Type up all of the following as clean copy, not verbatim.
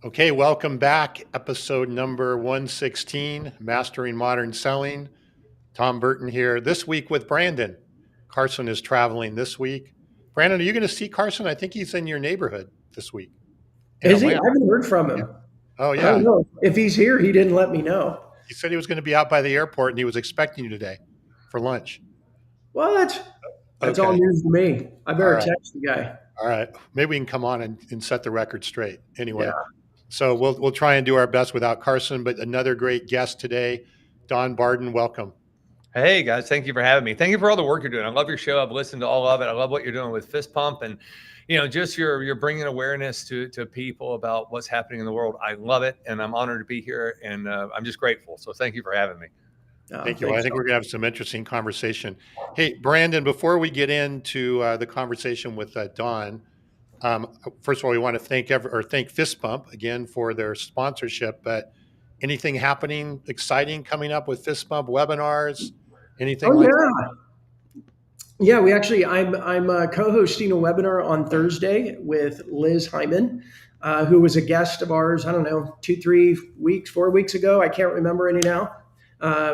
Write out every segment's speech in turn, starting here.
Okay, welcome back. Episode number 116, Mastering Modern Selling. Tom Burton here this week with Brandon. Carson is traveling this week. Brandon, are you going to see Carson? I think he's in your neighborhood this week in Is he? I Atlanta. haven't heard from Yeah. him. Oh, I don't yeah. know. If he's here, he didn't let me know. He said he was going to be out by the airport and he was expecting you today for lunch. What? That's all Okay. news to me. I All better right. text the guy. All right. Maybe we can come on and set the record straight. Yeah. Anyway, so we'll try and do our best without Carson, but another great guest today, Don Barden. Welcome. Hey guys, thank you for having me. Thank you for all the work you're doing. I love your show. I've listened to all of it. I love what you're doing with Fist Pump and, just you're bringing awareness to people about what's happening in the world. I love it, and I'm honored to be here, and I'm just grateful. So thank you for having me. Thank you. Well, I think we're going to have some interesting conversation. Hey, Brandon, before we get into the conversation with Don, first of all, we want to thank Fist Pump again for their sponsorship. But anything happening exciting coming up with Fist Pump webinars? Anything Oh like yeah. Yeah, I'm co-hosting a webinar on Thursday with Liz Hyman, who was a guest of ours. I don't know, 4 weeks ago. I can't remember any now.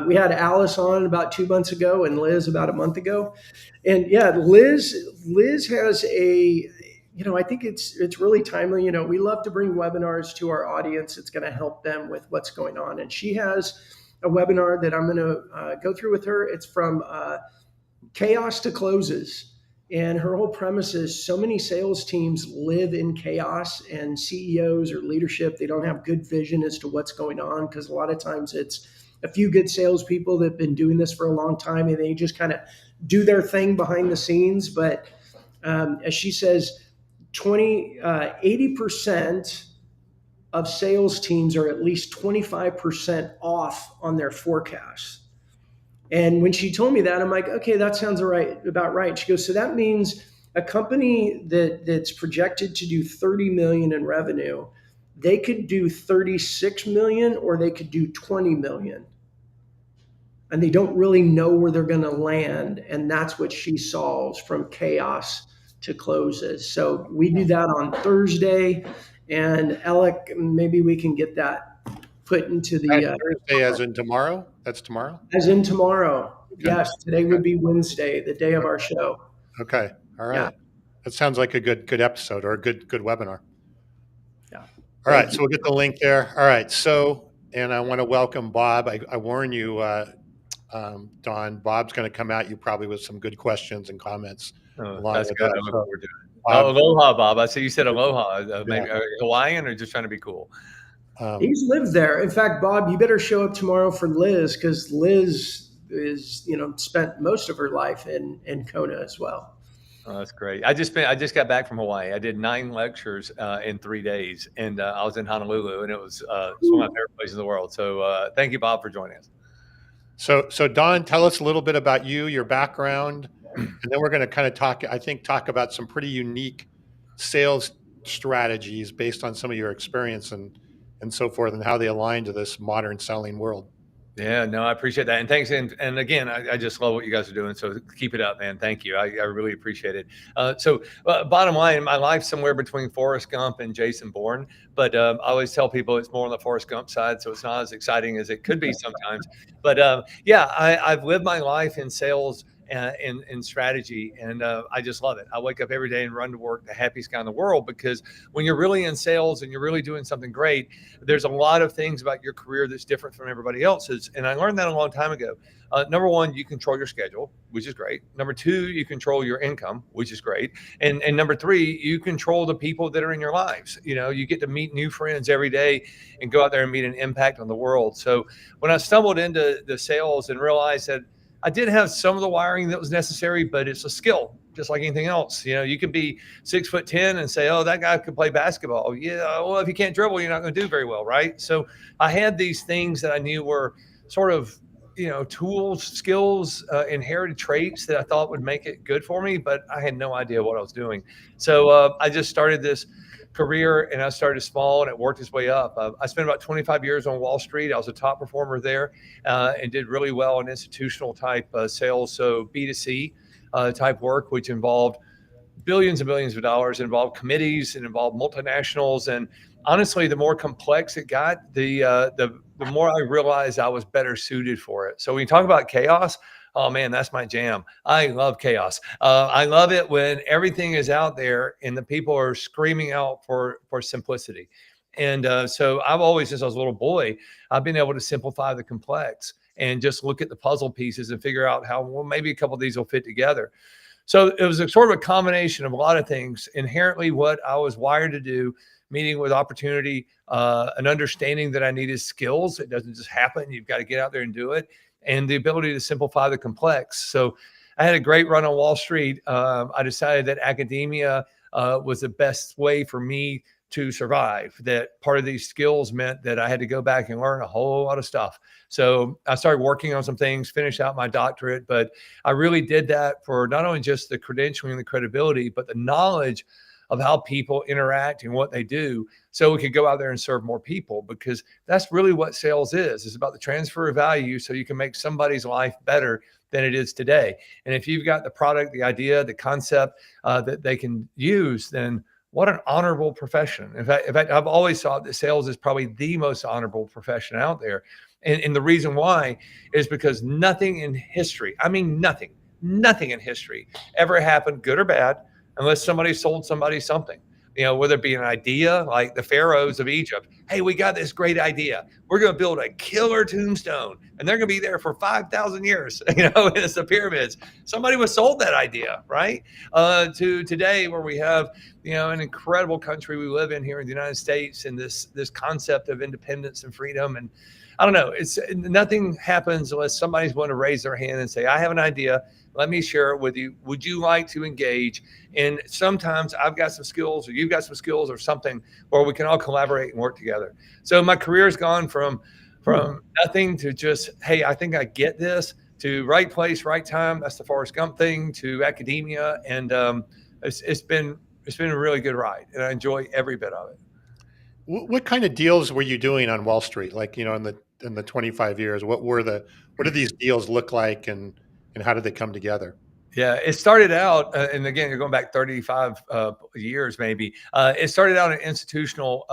We had Alice on about 2 months ago, and Liz about a month ago. And yeah, Liz has a. I think it's really timely. We love to bring webinars to our audience. It's going to help them with what's going on, and she has a webinar that I'm going to go through with her. It's from chaos to closes. And her whole premise is so many sales teams live in chaos, and CEOs or leadership, they don't have good vision as to what's going on, because a lot of times it's a few good salespeople that have been doing this for a long time and they just kind of do their thing behind the scenes. But as she says, 80% of sales teams are at least 25% off on their forecasts. And when she told me that, I'm like, okay, that sounds about right. She goes, so that means a company that's projected to do 30 million in revenue, they could do 36 million or they could do 20 million. And they don't really know where they're going to land. And that's what she solves, from chaos to closes. So we do that on Thursday. And Alec, maybe we can get that put into the Thursday, as in tomorrow? That's tomorrow? As in tomorrow. Okay. Yes, today would be Wednesday, the day of our show. Okay. All right. Yeah. That sounds like a good episode or a good webinar. Yeah. All right. So we'll get the link there. All right. So, and I want to welcome Bob. I warn you, Don, Bob's going to come at you probably with some good questions and comments. That's good. I look forward to it. Aloha, Bob. I see you said aloha. Maybe Hawaiian, or just trying to be cool? He's lived there. In fact, Bob, you better show up tomorrow for Liz, because Liz is, spent most of her life in Kona as well. Oh, that's great. I just got back from Hawaii. I did 9 lectures in 3 days, and I was in Honolulu, and it was one of my favorite places in the world. So thank you, Bob, for joining us. So Don, tell us a little bit about you, your background, and then we're going to kind of talk about some pretty unique sales strategies based on some of your experience and so forth, and how they align to this modern selling world. Yeah, no, I appreciate that. And thanks. And again, I just love what you guys are doing. So keep it up, man. Thank you. I really appreciate it. Bottom line, my life's somewhere between Forrest Gump and Jason Bourne. But I always tell people it's more on the Forrest Gump side. So it's not as exciting as it could be sometimes. But I've lived my life in sales and strategy. And I just love it. I wake up every day and run to work the happiest guy in the world, because when you're really in sales and you're really doing something great, there's a lot of things about your career that's different from everybody else's. And I learned that a long time ago. Number one, you control your schedule, which is great. Number two, you control your income, which is great. And number three, you control the people that are in your lives. You get to meet new friends every day and go out there and meet an impact on the world. So when I stumbled into the sales and realized that I did have some of the wiring that was necessary, but it's a skill, just like anything else. You can be 6'10" and say, oh, that guy could play basketball. Yeah, well, if you can't dribble, you're not going to do very well, right? So I had these things that I knew were sort of, tools, skills, inherited traits that I thought would make it good for me, but I had no idea what I was doing. So I just started this career, and I started small, and it worked its way up. I spent about 25 years on Wall Street. I was a top performer there and did really well in institutional type sales, so B2C type work, which involved billions and billions of dollars. It involved committees, it involved multinationals, and honestly, the more complex it got, the more I realized I was better suited for it. So when you talk about chaos, oh man, that's my jam. I love chaos. I love it when everything is out there and the people are screaming out for simplicity. And so I've always, since I was a little boy, I've been able to simplify the complex and just look at the puzzle pieces and figure out how, well, maybe a couple of these will fit together. So it was a sort of a combination of a lot of things. Inherently, what I was wired to do, meeting with opportunity, an understanding that I needed skills. It doesn't just happen. You've got to get out there and do it. And the ability to simplify the complex. So I had a great run on Wall Street. I decided that academia was the best way for me to survive. That part of these skills meant that I had to go back and learn a whole lot of stuff. So I started working on some things, finished out my doctorate, but I really did that for not only just the credentialing and the credibility, but the knowledge of how people interact and what they do, so we could go out there and serve more people, because that's really what sales is. It's about the transfer of value so you can make somebody's life better than it is today. And if you've got the product, the idea, the concept that they can use, then what an honorable profession. In fact, I've always thought that sales is probably the most honorable profession out there. And the reason why is because nothing in history, I mean, nothing in history ever happened, good or bad, unless somebody sold somebody something. You know, whether it be an idea like the pharaohs of Egypt. Hey, we got this great idea. We're going to build a killer tombstone, and they're going to be there for 5,000 years. You know, it's the pyramids. Somebody was sold that idea, right? To today, where we have, you know, an incredible country we live in here in the United States, and this concept of independence and freedom. And I don't know, it's nothing happens unless somebody's willing to raise their hand and say, I have an idea. Let me share it with you. Would you like to engage? And sometimes I've got some skills, or you've got some skills, or something where we can all collaborate and work together. So my career has gone from nothing to just, hey, I think I get this, to right place, right time. That's the Forrest Gump thing, to academia. And it's been a really good ride, and I enjoy every bit of it. What kind of deals were you doing on Wall Street? Like, you know, in the 25 years, what did these deals look like, and how did they come together? Yeah, it started out, and again, you're going back 35 years maybe. It started out in institutional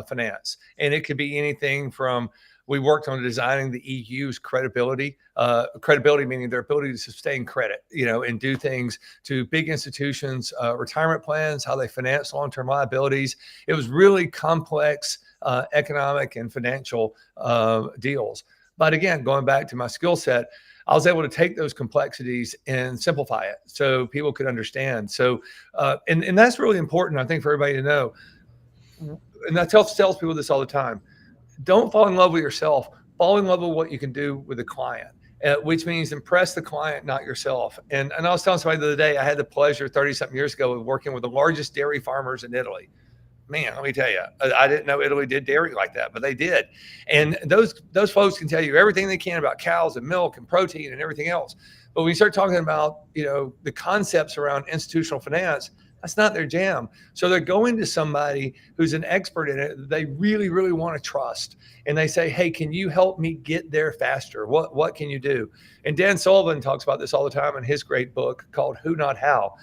finance, and it could be anything from, we worked on designing the EU's credibility meaning their ability to sustain credit, you know, and do things, to big institutions, retirement plans, how they finance long-term liabilities. It was really complex economic and financial deals. But again, going back to my skill set, I was able to take those complexities and simplify it so people could understand. So, and that's really important, I think, for everybody to know. And I tell salespeople this all the time. Don't fall in love with yourself. Fall in love with what you can do with the client, which means impress the client, not yourself. And I was telling somebody the other day, I had the pleasure 30-something years ago of working with the largest dairy farmers in Italy. Man, let me tell you, I didn't know Italy did dairy like that, but they did. And those folks can tell you everything they can about cows and milk and protein and everything else. But when you start talking about, you know, the concepts around institutional finance, that's not their jam. So they're going to somebody who's an expert in it that they really, really want to trust. And they say, hey, can you help me get there faster? What can you do? And Dan Sullivan talks about this all the time in his great book called Who Not How.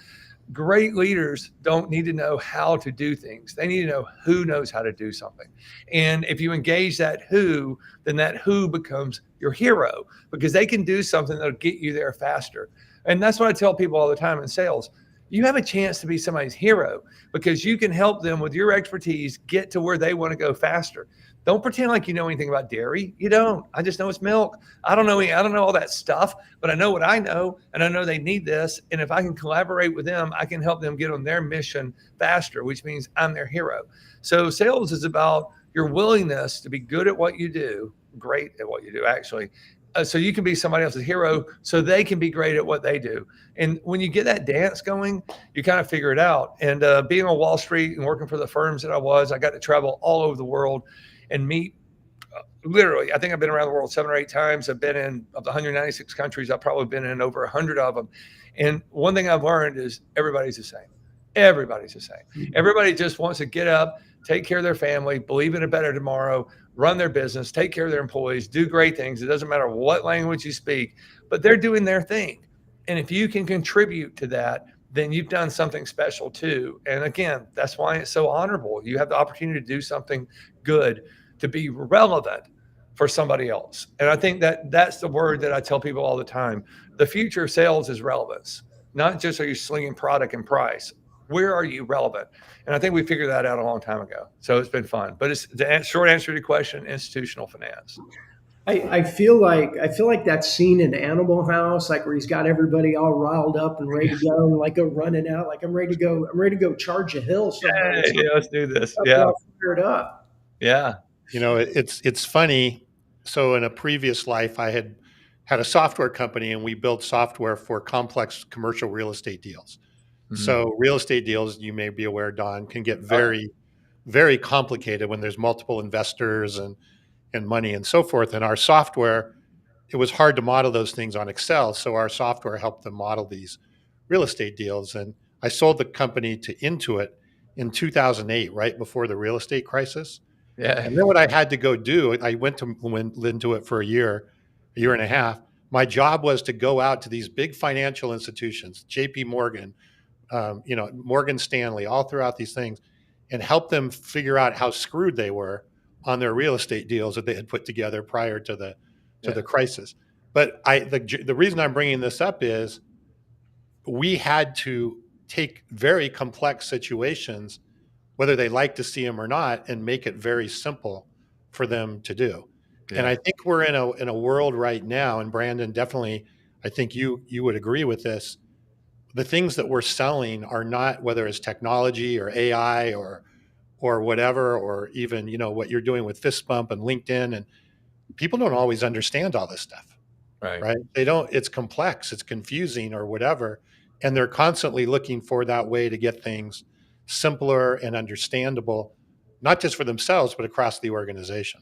Great leaders don't need to know how to do things. They need to know who knows how to do something. And if you engage that who, then that who becomes your hero, because they can do something that'll get you there faster. And that's what I tell people all the time in sales. You have a chance to be somebody's hero because you can help them with your expertise get to where they want to go faster. Don't pretend like you know anything about dairy. You don't. I just know it's milk. I don't know all that stuff, but I know what I know, and I know they need this. And if I can collaborate with them, I can help them get on their mission faster, which means I'm their hero. So sales is about your willingness to be good at what you do, great at what you do, actually. So you can be somebody else's hero so they can be great at what they do. And when you get that dance going, you kind of figure it out. And being on Wall Street and working for the firms that I got to travel all over the world and meet literally, I think I've been around the world 7 or 8 times. I've been in, of the 196 countries, I've probably been in over 100 of them. And one thing I've learned is everybody's the same. Everybody's the same. Everybody just wants to get up, take care of their family, believe in a better tomorrow, run their business, take care of their employees, do great things. It doesn't matter what language you speak, but they're doing their thing. And if you can contribute to that, then you've done something special too. And again, that's why it's so honorable. You have the opportunity to do something good, to be relevant for somebody else. And I think that that's the word that I tell people all the time. The future of sales is relevance. Not just are you slinging product and price. Where are you relevant? And I think we figured that out a long time ago. So it's been fun. But it's the short answer to your question: institutional finance. I feel like that scene in Animal House, like where he's got everybody all riled up and ready to go, and like go running out, like I'm ready to go. I'm ready to go charge a hill somewhere. Yeah, let's do this. They're Yeah, all fired up. yeah, It's funny. So in a previous life, I had a software company, and we built software for complex commercial real estate deals. So real estate deals, you may be aware, Don, can get very, very complicated when there's multiple investors and money and so forth. And our software, it was hard to model those things on Excel. So our software helped them model these real estate deals. And I sold the company to Intuit in 2008, right before the real estate crisis. yeah, And then what I had to go do, I went into it for a year and a half. My job was to go out to these big financial institutions, JP Morgan, Morgan Stanley, all throughout these things, and help them figure out how screwed they were on their real estate deals that they had put together prior to the crisis. But the reason I'm bringing this up is we had to take very complex situations, whether they like to see them or not, and make it very simple for them to do. yeah. And I think we're in a world right now, and Brandon, definitely, I think you would agree with this. The things that we're selling are not, whether it's technology or AI or whatever, or even what you're doing with Fist Bump and LinkedIn, and people don't always understand all this stuff, right? They don't. It's complex, it's confusing, or whatever, and they're constantly looking for that way to get things simpler and understandable, not just for themselves but across the organization.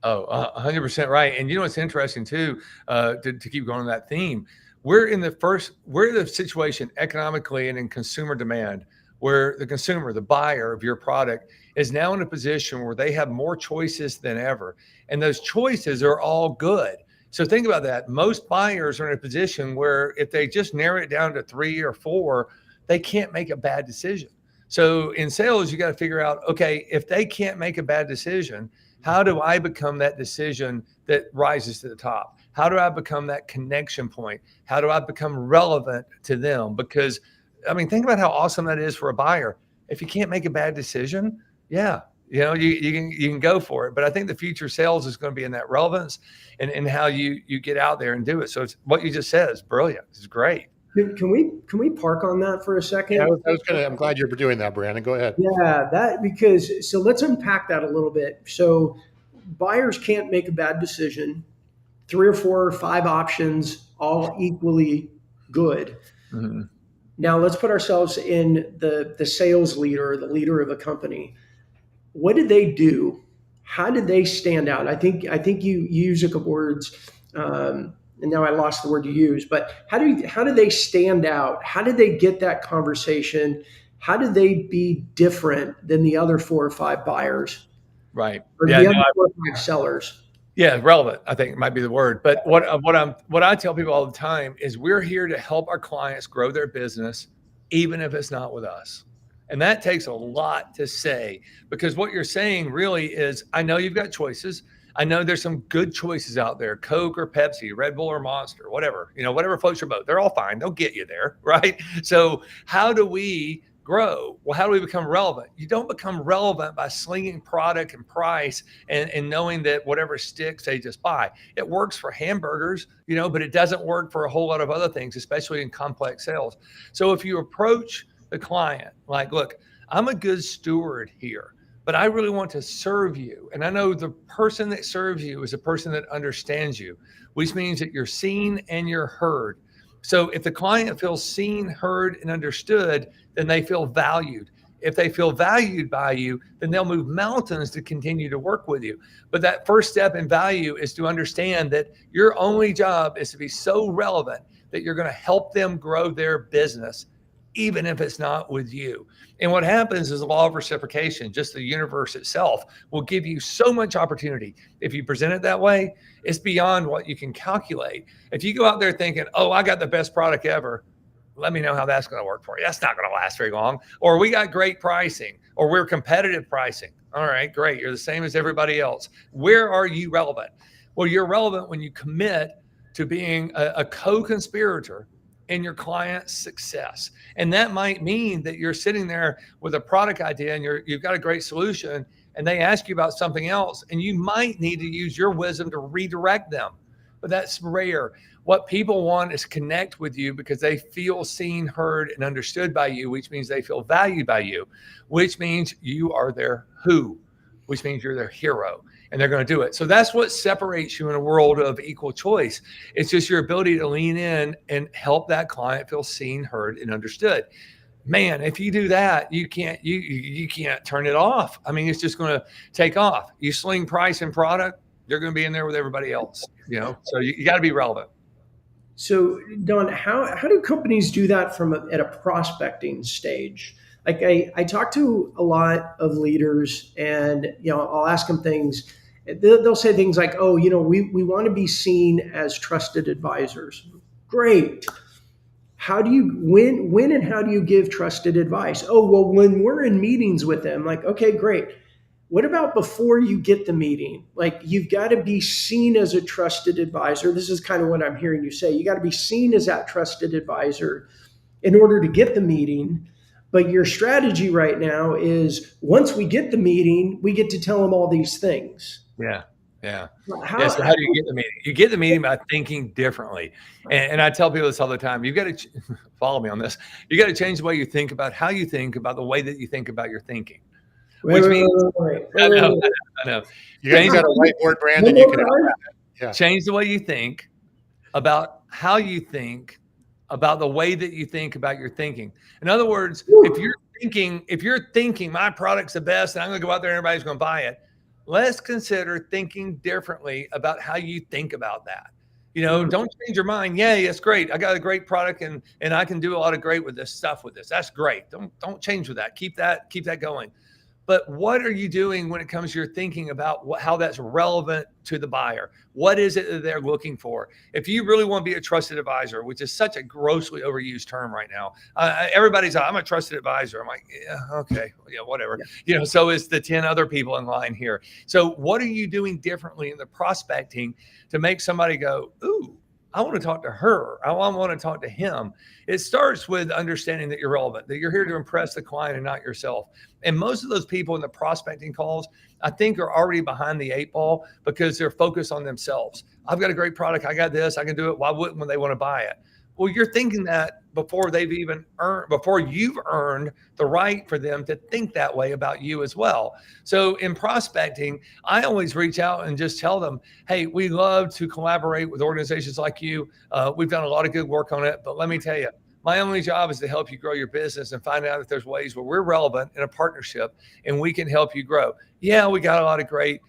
Oh, 100% right. And you know what's interesting too, to keep going on that theme, we're in the situation economically and in consumer demand where the consumer, the buyer of your product, is now in a position where they have more choices than ever. And those choices are all good. So think about that. Most buyers are in a position where if they just narrow it down to 3 or 4, they can't make a bad decision. So in sales, you got to figure out, okay, if they can't make a bad decision, how do I become that decision that rises to the top? How do I become that connection point? How do I become relevant to them? Because, I mean, think about how awesome that is for a buyer. If you can't make a bad decision, yeah, you can go for it. But I think the future sales is going to be in that relevance and how you get out there and do it. So it's what you just said is brilliant. It's great. Can we park on that for a second? Yeah, I'm glad you're doing that, Brandon. Go ahead. Yeah, so let's unpack that a little bit. So buyers can't make a bad decision. 3 or 4 or 5 options, all equally good. Mm-hmm. Now let's put ourselves in the sales leader, the leader of a company. What did they do? How did they stand out? I think you use a couple words, and now I lost the word you use. But how did they stand out? How did they get that conversation? How did they be different than the other 4 or 5 buyers? Right. Or the other 4 or 5 sellers? Yeah, relevant, I think might be the word. But what I tell people all the time is we're here to help our clients grow their business, even if it's not with us. And that takes a lot to say, because what you're saying really is, I know you've got choices. I know there's some good choices out there, Coke or Pepsi, Red Bull or Monster, whatever, whatever floats your boat. They're all fine. They'll get you there, right? So how do we grow? Well, how do we become relevant? You don't become relevant by slinging product and price and knowing that whatever sticks, they just buy. It works for hamburgers, but it doesn't work for a whole lot of other things, especially in complex sales. So if you approach the client like, look, I'm a good steward here, but I really want to serve you. And I know the person that serves you is a person that understands you, which means that you're seen and you're heard. So if the client feels seen, heard, and understood, then they feel valued. If they feel valued by you, then they'll move mountains to continue to work with you. But that first step in value is to understand that your only job is to be so relevant that you're going to help them grow their business, even if it's not with you. And what happens is the law of reciprocation, just the universe itself, will give you so much opportunity. If you present it that way, it's beyond what you can calculate. If you go out there thinking, oh, I got the best product ever, let me know how that's going to work for you. That's not going to last very long. Or we got great pricing, or we're competitive pricing. All right, great. You're the same as everybody else. Where are you relevant? Well, you're relevant when you commit to being a co-conspirator in your client's success. And that might mean that you're sitting there with a product idea and you've got a great solution, and they ask you about something else, and you might need to use your wisdom to redirect them. But that's rare. What people want is connect with you because they feel seen, heard, and understood by you, which means they feel valued by you, which means you are their who, which means you're their hero, and they're going to do it. So that's what separates you in a world of equal choice. It's just your ability to lean in and help that client feel seen, heard, and understood. Man, if you do that, you can't turn it off. I mean, it's just going to take off. You sling price and product, you're going to be in there with everybody else, so you got to be relevant. So, Don, how do companies do that at a prospecting stage? Like I talk to a lot of leaders, and I'll ask them things. They'll say things like, "Oh, we want to be seen as trusted advisors." Great. How do you when and how do you give trusted advice? Oh, well, when we're in meetings with them, like, okay, great. What about before you get the meeting? Like, you've got to be seen as a trusted advisor. This is kind of what I'm hearing you say. You got to be seen as that trusted advisor in order to get the meeting. But your strategy right now is once we get the meeting, we get to tell them all these things. Yeah. So how do you get the meeting? You get the meeting by thinking differently. And I tell people this all the time. You've got to follow me on this. You got to change the way you think about how you think about the way that you think about your thinking. Which means, I know. You guys got a whiteboard, Brandon. You can change the way you think about how you think about the way that you think about your thinking. In other words, if you're thinking my product's the best and I'm going to go out there and everybody's going to buy it, let's consider thinking differently about how you think about that. Don't change your mind. Yeah, it's great. I got a great product and I can do a lot of great with this stuff with this. That's great. Don't change with that. Keep that going. But what are you doing when it comes to your thinking about how that's relevant to the buyer? What is it that they're looking for? If you really want to be a trusted advisor, which is such a grossly overused term right now, everybody's like, I'm a trusted advisor. I'm like, yeah, okay, yeah, whatever. So is the 10 other people in line here. So what are you doing differently in the prospecting to make somebody go, ooh, I want to talk to her. I want to talk to him. It starts with understanding that you're relevant, that you're here to impress the client and not yourself. And most of those people in the prospecting calls, I think, are already behind the 8 ball because they're focused on themselves. I've got a great product. I got this. I can do it. Why wouldn't they want to buy it? Well, you're thinking that before you've earned the right for them to think that way about you as well. So in prospecting, I always reach out and just tell them, hey, we love to collaborate with organizations like you. We've done a lot of good work on it, but let me tell you, my only job is to help you grow your business and find out if there's ways where we're relevant in a partnership and we can help you grow. Yeah, we got a lot of great,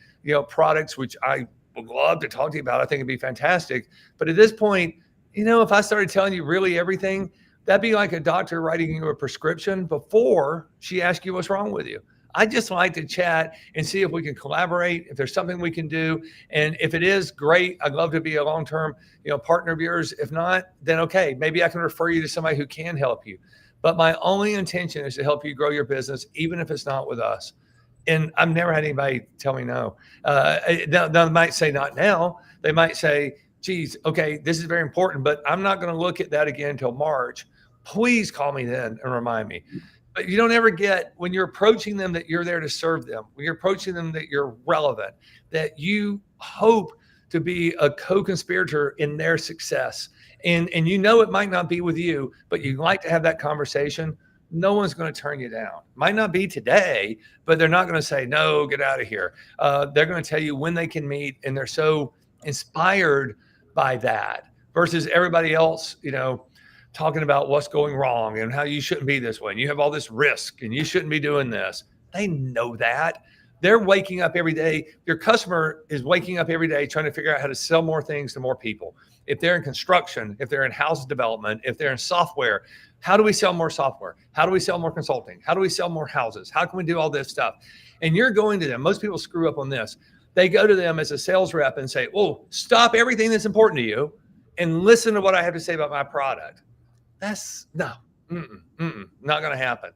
products, which I would love to talk to you about. I think it'd be fantastic. But at this point, if I started telling you really everything, that'd be like a doctor writing you a prescription before she asks you what's wrong with you. I just like to chat and see if we can collaborate, if there's something we can do. And if it is, great. I'd love to be a long-term, partner of yours. If not, then okay, maybe I can refer you to somebody who can help you. But my only intention is to help you grow your business, even if it's not with us. And I've never had anybody tell me no. They might say not now. They might say, geez, okay, this is very important, but I'm not going to look at that again until March. Please call me then and remind me. But you don't ever get, when you're approaching them, that you're there to serve them. When you're approaching them, that you're relevant, that you hope to be a co-conspirator in their success. And it might not be with you, but you like to have that conversation. No one's going to turn you down. Might not be today, but they're not going to say, no, get out of here. They're going to tell you when they can meet, and they're so inspired by that versus everybody else, talking about what's going wrong and how you shouldn't be this way. And you have all this risk and you shouldn't be doing this. They know that. They're waking up every day. Your customer is waking up every day trying to figure out how to sell more things to more people. If they're in construction, if they're in house development, if they're in software, how do we sell more software? How do we sell more consulting? How do we sell more houses? How can we do all this stuff? And you're going to them. Most people screw up on this. They go to them as a sales rep and say, oh, stop everything that's important to you and listen to what I have to say about my product. That's no, not going to happen.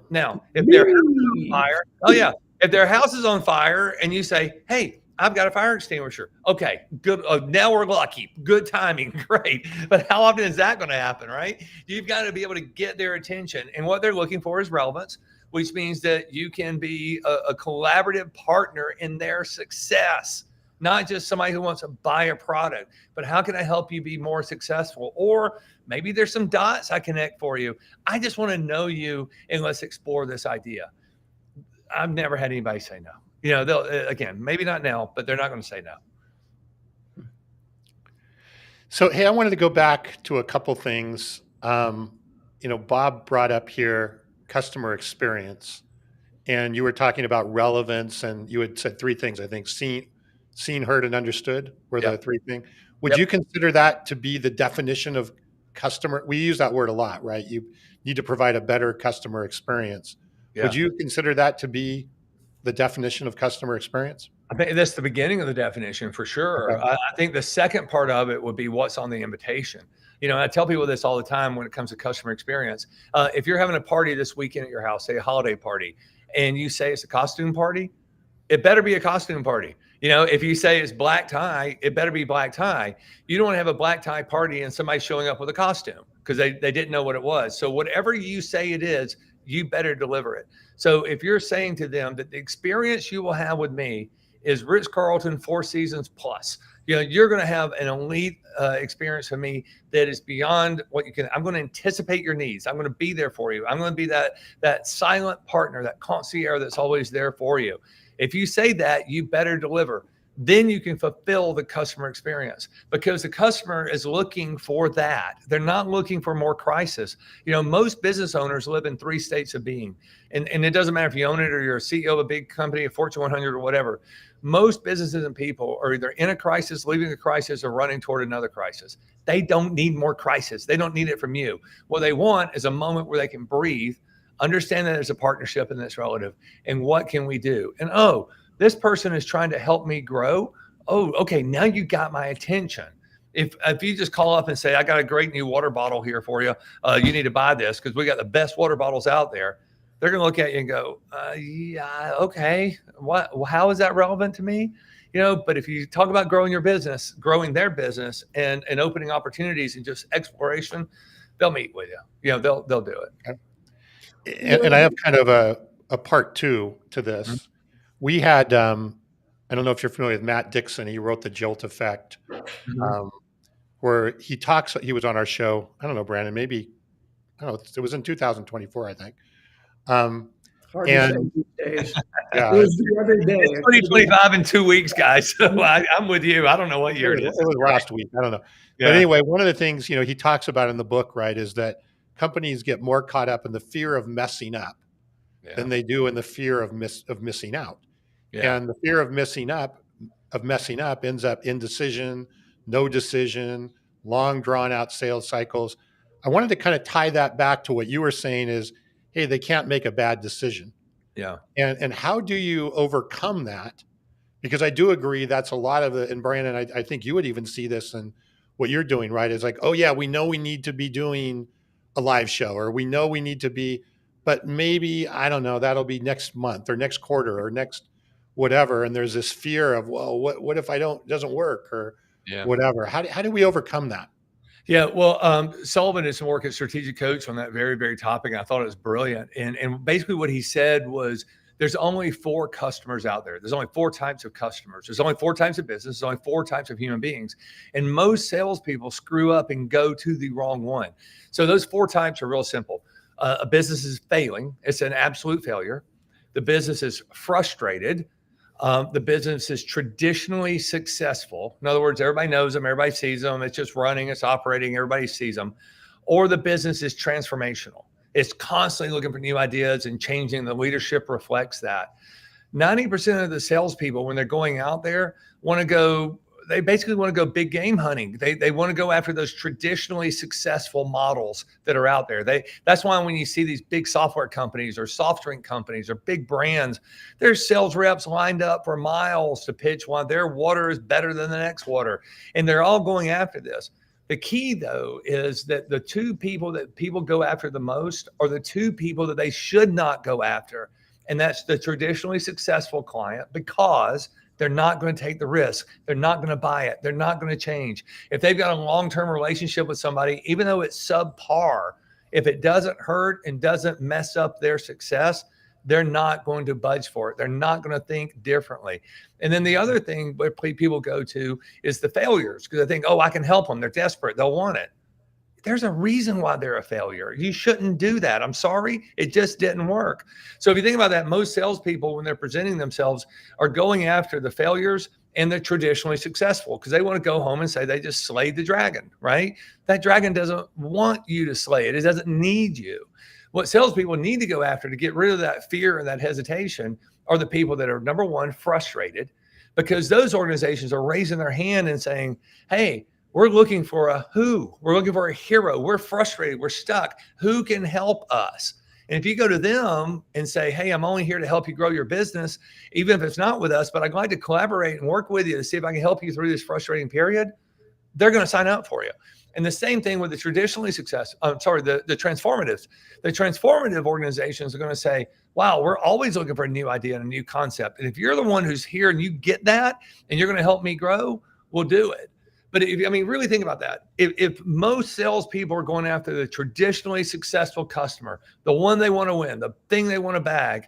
Now, if their house is on fire, oh yeah, if their house is on fire and you say, hey, I've got a fire extinguisher. Okay, good. Now we're lucky. Good timing. Great. But how often is that going to happen, right? You've got to be able to get their attention. And what they're looking for is relevance, which means that you can be a collaborative partner in their success, not just somebody who wants to buy a product, but how can I help you be more successful? Or maybe there's some dots I connect for you. I just want to know you and let's explore this idea. I've never had anybody say no. They'll, again, maybe not now, but they're not going to say no. So, hey, I wanted to go back to a couple things. Bob brought up here customer experience, and you were talking about relevance, and you had said three things, I think: seen, heard, and understood were the three things. Would you consider that to be the definition of customer? We use that word a lot, right? You need to provide a better customer experience. Yeah. Would you consider that to be the definition of customer experience? I think that's the beginning of the definition for sure. Okay. I think the second part of it would be what's on the invitation. I tell people this all the time when it comes to customer experience. If you're having a party this weekend at your house, say a holiday party, and you say it's a costume party, it better be a costume party. If you say it's black tie, it better be black tie. You don't want to have a black tie party and somebody showing up with a costume because they didn't know what it was. So whatever you say it is, you better deliver it. So if you're saying to them that the experience you will have with me is Ritz-Carlton 4 Seasons plus, you're going to have an elite experience with me that is beyond what you can. I'm going to anticipate your needs. I'm going to be there for you. I'm going to be that silent partner, that concierge that's always there for you. If you say that, you better deliver. Then you can fulfill the customer experience because the customer is looking for that. They're not looking for more crisis. Most business owners live in 3 states of being. And it doesn't matter if you own it or you're a CEO of a big company, a Fortune 100 or whatever. Most businesses and people are either in a crisis, leaving a crisis, or running toward another crisis. They don't need more crisis. They don't need it from you. What they want is a moment where they can breathe, understand that there's a partnership and that's relative. And what can we do? And this person is trying to help me grow. Oh, okay. Now you got my attention. If you just call up and say, I got a great new water bottle here for you. You need to buy this because we got the best water bottles out there. They're going to look at you and go, yeah, okay. How is that relevant to me? But if you talk about growing your business, growing their business and opening opportunities and just exploration, they'll meet with you. They'll do it. Okay. And I have kind of a part 2 to this. Mm-hmm. We had, I don't know if you're familiar with Matt Dixon. He wrote The Jolt Effect, where he was on our show. I don't know, Brandon, maybe, I don't know, it was in 2024, I think. Hard to say these days. Yeah, it was the other day. It's 2025 in 2 weeks, guys. So I'm with you. I don't know what year it is. It was last week. I don't know. Yeah. But anyway, one of the things, he talks about in the book, right, is that companies get more caught up in the fear of messing up than they do in the fear of missing out. Yeah. And the fear of messing up ends up indecision, no decision, long drawn out sales cycles. I wanted to kind of tie that back to what you were saying is, hey, they can't make a bad decision. Yeah. And how do you overcome that? Because I do agree that's a lot of it. And Brandon, I think you would even see this in what you're doing, right? It's like, oh yeah, we know we need to be doing a live show, or we know we need to be, but maybe, I don't know, that'll be next month or next quarter or next whatever. And there's this fear of, well, what if it doesn't work or whatever? How do we overcome that? Yeah, well, Sullivan is working strategic coach on that very, very topic. And I thought it was brilliant. And basically what he said was there's only 4 customers out there. There's only 4 types of customers. There's only 4 types of business. There's only 4 types of human beings. And most salespeople screw up and go to the wrong one. So those 4 types are real simple. A business is failing. It's an absolute failure. The business is frustrated. The business is traditionally successful. In other words, everybody knows them, everybody sees them. It's just running, it's operating, everybody sees them. Or the business is transformational. It's constantly looking for new ideas and changing. The leadership reflects that. 90% of the salespeople, when they're going out there, they basically want to go big game hunting. They want to go after those traditionally successful models that are out there. That's why when you see these big software companies or soft drink companies or big brands, there's sales reps lined up for miles to pitch why their water is better than the next water. And they're all going after this. The key, though, is that the two people that people go after the most are the two people that they should not go after. And that's the traditionally successful client, because they're not going to take the risk. They're not going to buy it. They're not going to change. If they've got a long-term relationship with somebody, even though it's subpar, if it doesn't hurt and doesn't mess up their success, they're not going to budge for it. They're not going to think differently. And then the other thing where people go to is the failures, because they think, oh, I can help them. They're desperate. They'll want it. There's a reason why they're a failure. You shouldn't do that. I'm sorry. It just didn't work. So if you think about that, most salespeople, when they're presenting themselves, are going after the failures and the traditionally successful, because they want to go home and say they just slayed the dragon, right? That dragon doesn't want you to slay it. It doesn't need you. What salespeople need to go after to get rid of that fear and that hesitation are the people that are, number one, frustrated, because those organizations are raising their hand and saying, hey, we're looking for a who. We're looking for a hero. We're frustrated. We're stuck. Who can help us? And if you go to them and say, hey, I'm only here to help you grow your business, even if it's not with us, but I'd like to collaborate and work with you to see if I can help you through this frustrating period, they're going to sign up for you. And the same thing with the traditionally the transformatives. The transformative organizations are going to say, wow, we're always looking for a new idea and a new concept. And if you're the one who's here and you get that and you're going to help me grow, we'll do it. But really think about that. If most salespeople are going after the traditionally successful customer, the one they want to win, the thing they want to bag,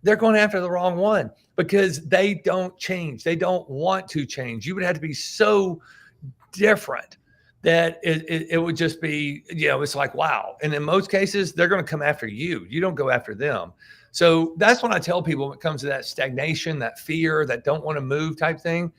they're going after the wrong one, because they don't change. They don't want to change. You would have to be so different that it would just be, it's like, wow. And in most cases, they're going to come after you. You don't go after them. So that's when I tell people, when it comes to that stagnation, that fear, that don't want to move type thing,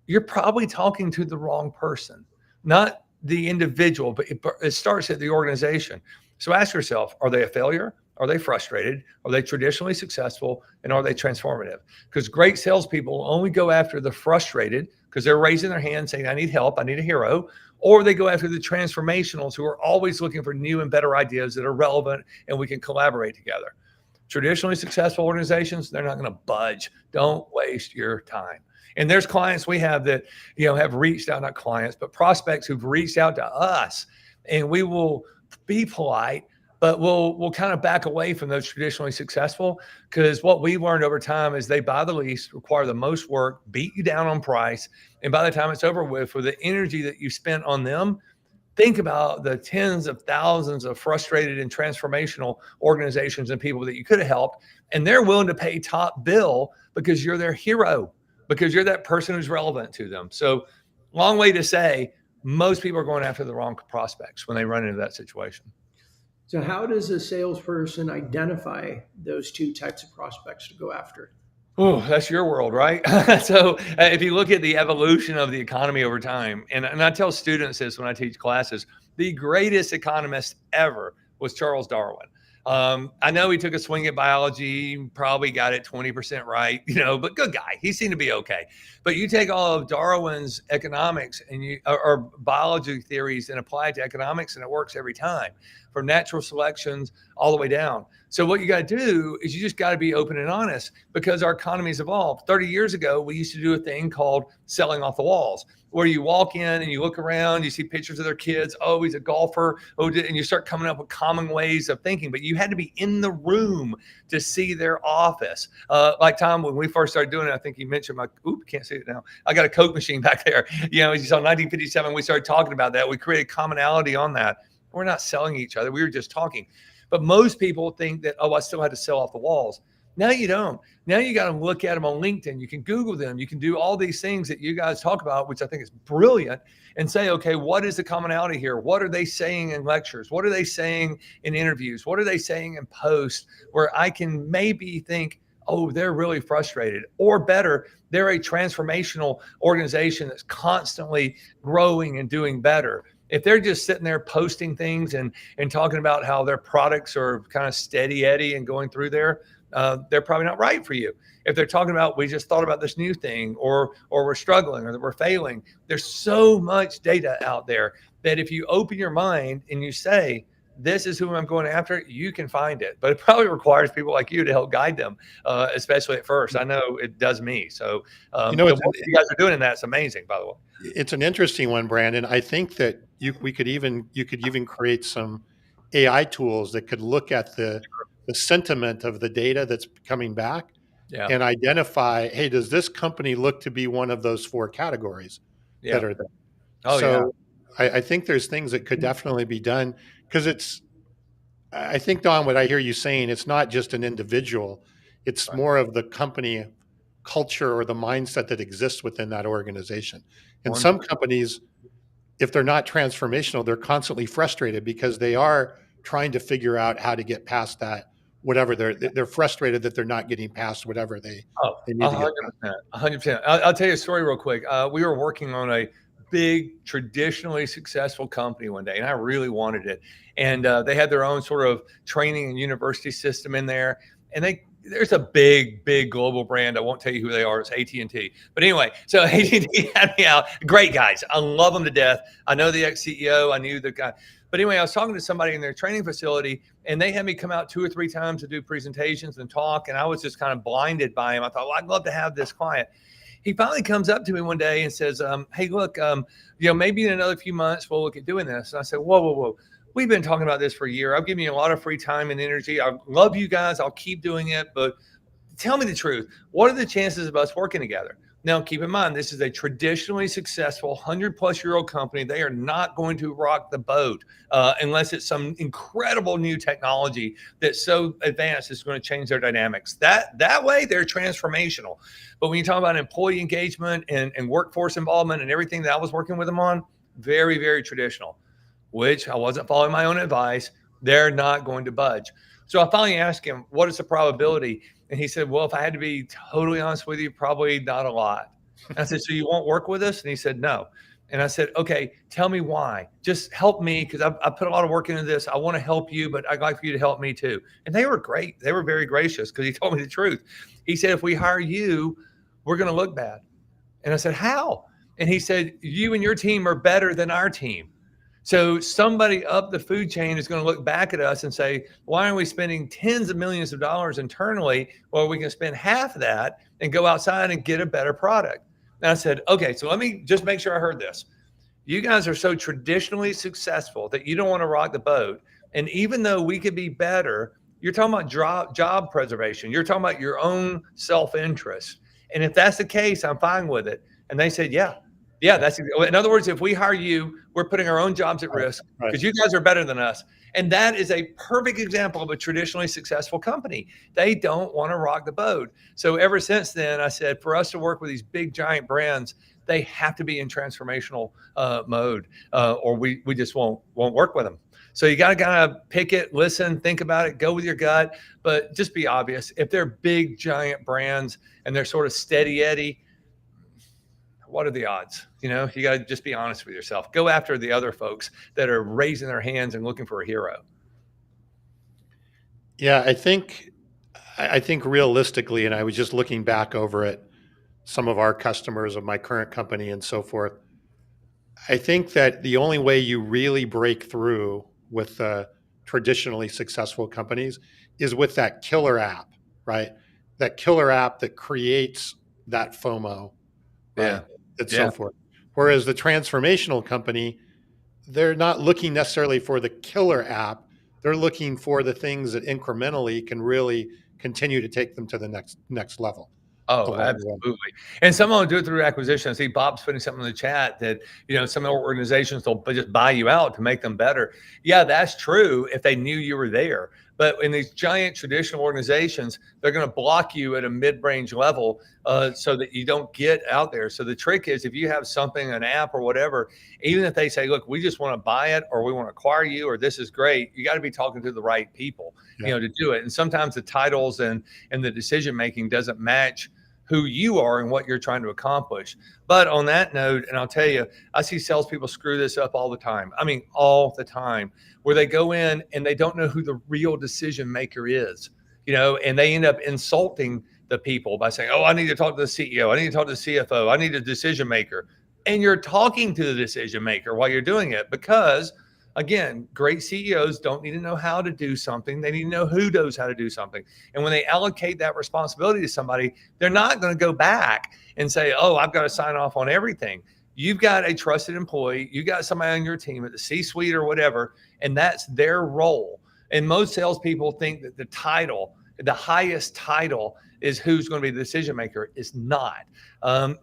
you're probably talking to the wrong person, not the individual, but it starts at the organization. So ask yourself, are they a failure? Are they frustrated? Are they traditionally successful? And are they transformative? Because great salespeople only go after the frustrated, because they're raising their hand saying, I need help, I need a hero. Or they go after the transformationals, who are always looking for new and better ideas that are relevant and we can collaborate together. Traditionally successful organizations, they're not going to budge. Don't waste your time. And there's clients we have that, have reached out, not clients, but prospects who've reached out to us, and we will be polite, but we'll kind of back away from those traditionally successful, because what we've learned over time is they buy the least, require the most work, beat you down on price. And by the time it's over with the energy that you spent on them, think about the tens of thousands of frustrated and transformational organizations and people that you could have helped. And they're willing to pay top bill because you're their hero, because you're that person who's relevant to them. So long way to say, most people are going after the wrong prospects when they run into that situation. So how does a salesperson identify those two types of prospects to go after? Oh, that's your world, right? So if you look at the evolution of the economy over time, and I tell students this when I teach classes, the greatest economist ever was Charles Darwin. I know he took a swing at biology, probably got it 20% right, but good guy. He seemed to be okay. But you take all of Darwin's economics and or biology theories and apply it to economics, and it works every time, from natural selections all the way down. So what you got to do is you just got to be open and honest, because our economy's evolved. 30 years ago, we used to do a thing called selling off the walls, where you walk in and you look around, you see pictures of their kids. Oh, he's a golfer. Oh, and you start coming up with common ways of thinking, but you had to be in the room to see their office. Like Tom, when we first started doing it, I think he mentioned can't see it now. I got a Coke machine back there. As you saw 1957, we started talking about that. We created commonality on that. We're not selling each other. We were just talking. But most people think that, I still had to sell off the walls. Now you don't. Now you got to look at them on LinkedIn. You can Google them. You can do all these things that you guys talk about, which I think is brilliant, and say, okay, what is the commonality here? What are they saying in lectures? What are they saying in interviews? What are they saying in posts, where I can maybe think, oh, they're really frustrated, or better, they're a transformational organization that's constantly growing and doing better. If they're just sitting there posting things and talking about how their products are kind of steady Eddie and going through there, they're probably not right for you. If they're talking about, we just thought about this new thing, or we're struggling, or that we're failing, there's so much data out there that if you open your mind and you say, this is who I'm going after, you can find it. But it probably requires people like you to help guide them, especially at first. I know it does me. So You know, the work you guys are doing in that's amazing, by the way. it's an interesting one, Brandon. I think that you could even create some AI tools that could look at the sentiment of the data that's coming back Yeah. and identify, hey, does this company look to be one of those four categories Yeah. that are there? Oh, yeah. So I think there's things that could definitely be done because I think, Don, what I hear you saying, it's not just an individual, it's Right. more of the company culture or the mindset that exists within that organization. And some 100%. companies, if they're not transformational, they're constantly frustrated because they are trying to figure out how to get past that, whatever they're frustrated that they're not getting past whatever Oh, they need to get past. 100%. 100%. I'll tell you a story real quick. We were working on a big, traditionally successful company one day, and I really wanted it. And they had their own sort of training and university system in there. And there's a big global brand. I won't tell you who they are. It's AT&T. But anyway, so AT&T had me out. Great guys. I love them to death. I know the ex-CEO. I knew the guy. But anyway, I was talking to somebody in their training facility, and they had me come out 2 or 3 times to do presentations and talk. And I was just kind of blinded by him. I thought, well, I'd love to have this client. He finally comes up to me one day and says, hey, look, maybe in another few months, we'll look at doing this. And I said, whoa. We've been talking about this for a year. I've given you a lot of free time and energy. I love you guys. I'll keep doing it. But tell me the truth. What are the chances of us working together? Now, keep in mind, this is a traditionally successful 100-plus-year-old company. They are not going to rock the boat unless it's some incredible new technology that's so advanced it's going to change their dynamics. That way, they're transformational. But when you talk about employee engagement and workforce involvement and everything that I was working with them on, very, very traditional, which I wasn't following my own advice. They're not going to budge. So I finally asked him, what is the probability? And he said, well, if I had to be totally honest with you, probably not a lot. And I said, so you won't work with us? And he said, no. And I said, okay, tell me why. Just help me because I put a lot of work into this. I want to help you, but I'd like for you to help me too. And they were great. They were very gracious because he told me the truth. He said, if we hire you, we're going to look bad. And I said, how? And he said, you and your team are better than our team. So somebody up the food chain is going to look back at us and say, why aren't we spending tens of millions of dollars internally while we can spend half of that and go outside and get a better product? And I said, okay, so let me just make sure I heard this. You guys are so traditionally successful that you don't want to rock the boat. And even though we could be better, you're talking about job preservation. You're talking about your own self-interest. And if that's the case, I'm fine with it. And they said, yeah, that's in other words, if we hire you, we're putting our own jobs at risk because you guys are better than us. And that is a perfect example of a traditionally successful company. They don't want to rock the boat. So ever since then, I said, for us to work with these big giant brands, they have to be in transformational mode or we just won't work with them. So you got to kind of pick it, listen, think about it, go with your gut, but just be obvious. If they're big giant brands and they're sort of steady Eddie, what are the odds? You got to just be honest with yourself. Go after the other folks that are raising their hands and looking for a hero. Yeah, I think realistically, and I was just looking back over at some of our customers of my current company and so forth. I think that the only way you really break through with traditionally successful companies is with that killer app, right? That killer app that creates that FOMO, right? And so forth. Whereas the transformational company, they're not looking necessarily for the killer app. They're looking for the things that incrementally can really continue to take them to the next level. Oh, absolutely. And some will do it through acquisition. I see Bob's putting something in the chat that, some organizations, they'll just buy you out to make them better. Yeah, that's true if they knew you were there. But in these giant traditional organizations, they're going to block you at a mid-range level so that you don't get out there. So the trick is if you have something, an app or whatever, even if they say, look, we just want to buy it or we want to acquire you or this is great, you got to be talking to the right people, to do it. And sometimes the titles and the decision-making doesn't match who you are and what you're trying to accomplish. But on that note, and I'll tell you, I see salespeople screw this up all the time. I mean, all the time, where they go in and they don't know who the real decision maker is, and they end up insulting the people by saying, oh, I need to talk to the CEO. I need to talk to the CFO. I need a decision maker. And you're talking to the decision maker while you're doing it because Again, great CEOs don't need to know how to do something. They need to know who knows how to do something. And when they allocate that responsibility to somebody, they're not going to go back and say, oh, I've got to sign off on everything. You've got a trusted employee. You got somebody on your team at the C-suite or whatever, and that's their role. And most salespeople think that the title, the highest title, is who's going to be the decision maker. Is not.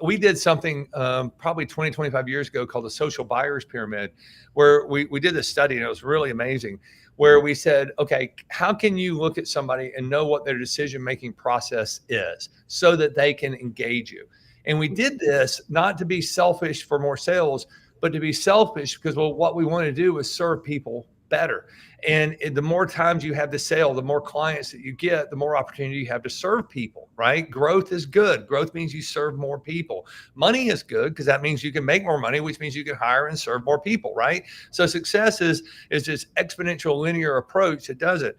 We did something probably 20, 25 years ago called the social buyers pyramid, where we did this study, and it was really amazing, where we said, okay, how can you look at somebody and know what their decision-making process is so that they can engage you? And we did this not to be selfish for more sales, but to be selfish because, well, what we want to do is serve people better. And the more times you have the sale, the more clients that you get, the more opportunity you have to serve people, right? Growth is good. Growth means you serve more people. Money is good because that means you can make more money, which means you can hire and serve more people, right? So success is this exponential linear approach that does it.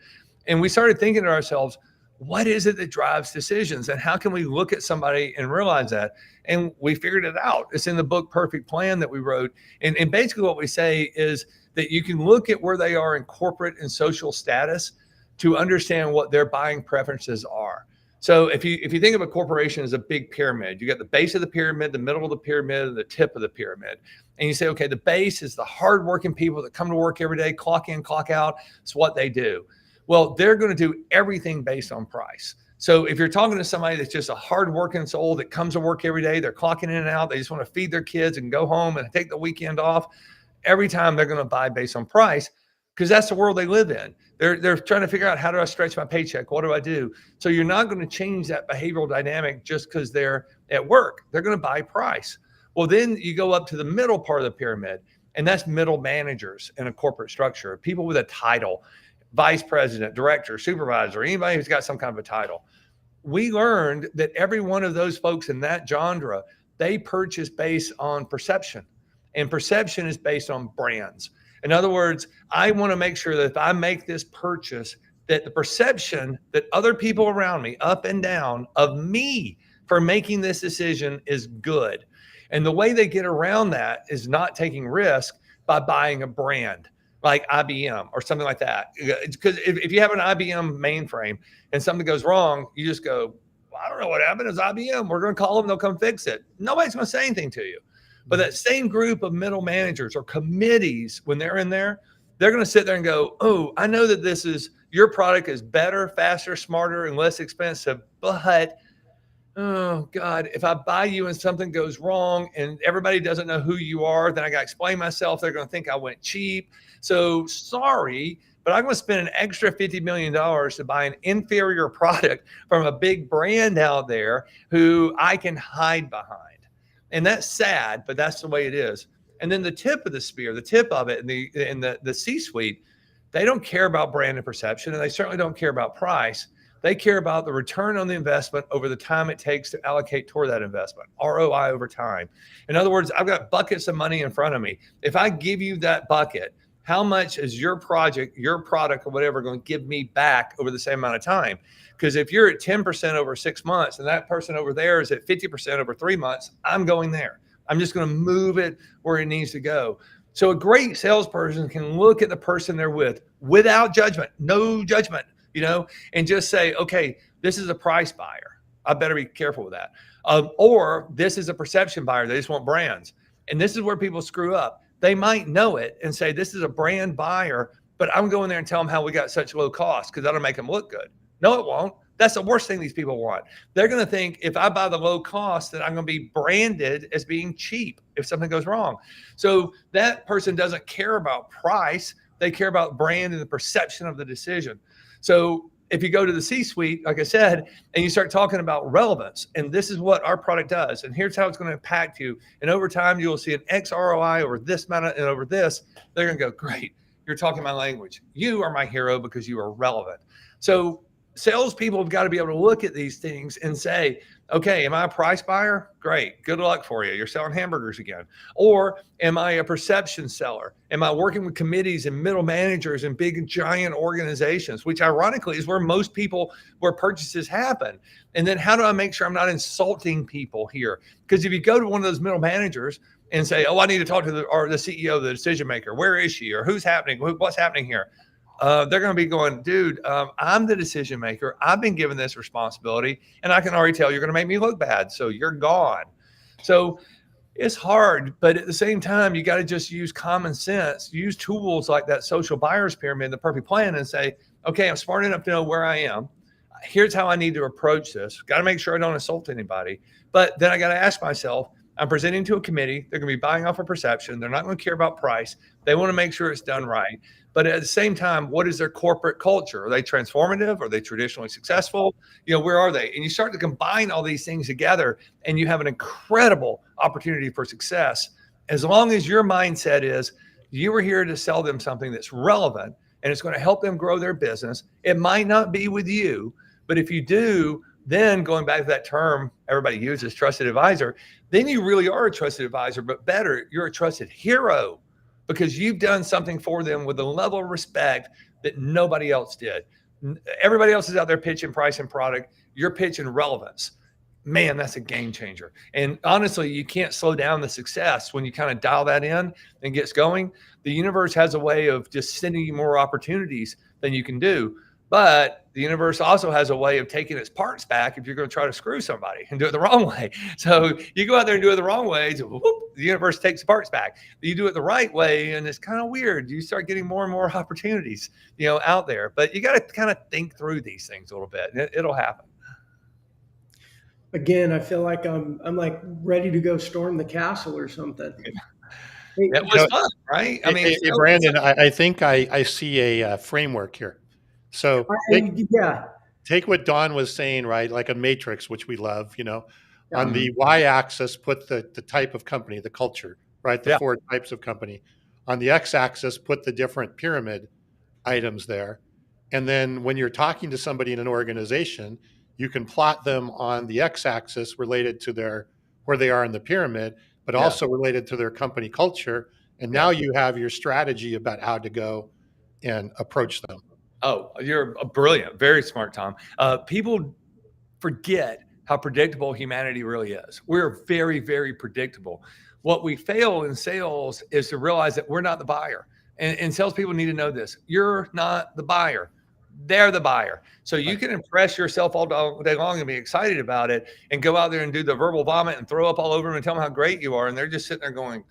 And we started thinking to ourselves, what is it that drives decisions? And how can we look at somebody and realize that? And we figured it out. It's in the book, Perfect Plan, that we wrote. And basically what we say is that you can look at where they are in corporate and social status to understand what their buying preferences are. So if you think of a corporation as a big pyramid, you got the base of the pyramid, the middle of the pyramid, and the tip of the pyramid. And you say, okay, the base is the hardworking people that come to work every day, clock in, clock out. It's what they do. Well, they're going to do everything based on price. So if you're talking to somebody that's just a hardworking soul that comes to work every day, they're clocking in and out, they just want to feed their kids and go home and take the weekend off, every time they're going to buy based on price because that's the world they live in. They're trying to figure out, how do I stretch my paycheck? What do I do? So you're not going to change that behavioral dynamic just because they're at work. They're going to buy price. Well, then you go up to the middle part of the pyramid, and that's middle managers in a corporate structure, people with a title, vice president, director, supervisor, anybody who's got some kind of a title. We learned that every one of those folks in that genre, they purchase based on perception. And perception is based on brands. In other words, I want to make sure that if I make this purchase, that the perception that other people around me, up and down, of me for making this decision is good. And the way they get around that is not taking risk by buying a brand like IBM or something like that. Because if you have an IBM mainframe and something goes wrong, you just go, well, I don't know what happened. It's IBM. We're going to call them. They'll come fix it. Nobody's going to say anything to you. But that same group of middle managers or committees, when they're in there, they're going to sit there and go, oh, I know that your product is better, faster, smarter, and less expensive. But, oh, God, if I buy you and something goes wrong and everybody doesn't know who you are, then I got to explain myself. They're going to think I went cheap. So sorry, but I'm going to spend an extra $50 million to buy an inferior product from a big brand out there who I can hide behind. And that's sad, but that's the way it is. And then the tip of the spear, the tip of it in the C-suite, they don't care about brand and perception, and they certainly don't care about price. They care about the return on the investment over the time it takes to allocate toward that investment, ROI over time. In other words, I've got buckets of money in front of me. If I give you that bucket, how much is your project, your product, or whatever going to give me back over the same amount of time? Because if you're at 10% over 6 months and that person over there is at 50% over 3 months, I'm going there. I'm just going to move it where it needs to go. So a great salesperson can look at the person they're with without judgment, no judgment, and just say, okay, this is a price buyer. I better be careful with that. Or this is a perception buyer. They just want brands. And this is where people screw up. They might know it and say, this is a brand buyer, but I'm going there and tell them how we got such low cost because that'll make them look good. No, it won't. That's the worst thing these people want. They're going to think if I buy the low cost, that I'm going to be branded as being cheap if something goes wrong. So that person doesn't care about price. They care about brand and the perception of the decision. So if you go to the C-suite, like I said, and you start talking about relevance, and this is what our product does, and here's how it's going to impact you. And over time, you'll see an X ROI over this amount and over this. They're going to go, great. You're talking my language. You are my hero because you are relevant. So salespeople have got to be able to look at these things and say, Okay, am I a price buyer? Great. Good luck for you. You're selling hamburgers again. Or am I a perception seller? Am I working with committees and middle managers and big giant organizations, which ironically is where most people, where purchases happen? And then how do I make sure I'm not insulting people here? Because if you go to one of those middle managers and say, oh, I need to talk to the CEO, the decision maker, where is she? Or what's happening here? They're going to be going, dude, I'm the decision maker. I've been given this responsibility, and I can already tell you're going to make me look bad. So you're gone. So it's hard, but at the same time, you got to just use common sense, use tools like that social buyers pyramid, the perfect plan, and say, okay, I'm smart enough to know where I am. Here's how I need to approach this. Got to make sure I don't insult anybody. But then I got to ask myself, I'm presenting to a committee. They're going to be buying off a perception. They're not going to care about price. They want to make sure it's done right. But at the same time, what is their corporate culture? Are they transformative? Are they traditionally successful? Where are they? And you start to combine all these things together, and you have an incredible opportunity for success. As long as your mindset is, you are here to sell them something that's relevant and it's going to help them grow their business. It might not be with you, but if you do, then going back to that term everybody uses, trusted advisor, then you really are a trusted advisor, but better, you're a trusted hero because you've done something for them with a level of respect that nobody else did. Everybody else is out there pitching price and product. You're pitching relevance. Man, that's a game changer. And honestly, you can't slow down the success when you kind of dial that in and gets going. The universe has a way of just sending you more opportunities than you can do. But the universe also has a way of taking its parts back if you're going to try to screw somebody and do it the wrong way. So you go out there and do it the wrong way, so whoop, the universe takes the parts back. You do it the right way, and it's kind of weird. You start getting more and more opportunities, out there. But you got to kind of think through these things a little bit, and it'll happen. Again, I feel like I'm like ready to go storm the castle or something. It was fun, right? I mean, hey, Brandon, I think I see a framework here. So take what Don was saying, right? Like a matrix, which we love, on the y-axis, put the type of company, the culture, right? The four types of company. On the x-axis, put the different pyramid items there. And then when you're talking to somebody in an organization, you can plot them on the x-axis related to where they are in the pyramid, but also related to their company culture. And now you have your strategy about how to go and approach them. Oh, you're brilliant. Very smart, Tom. People forget how predictable humanity really is. We're very, very predictable. What we fail in sales is to realize that we're not the buyer. And salespeople need to know this. You're not the buyer. They're the buyer. So you can impress yourself all day long and be excited about it and go out there and do the verbal vomit and throw up all over them and tell them how great you are. And they're just sitting there going,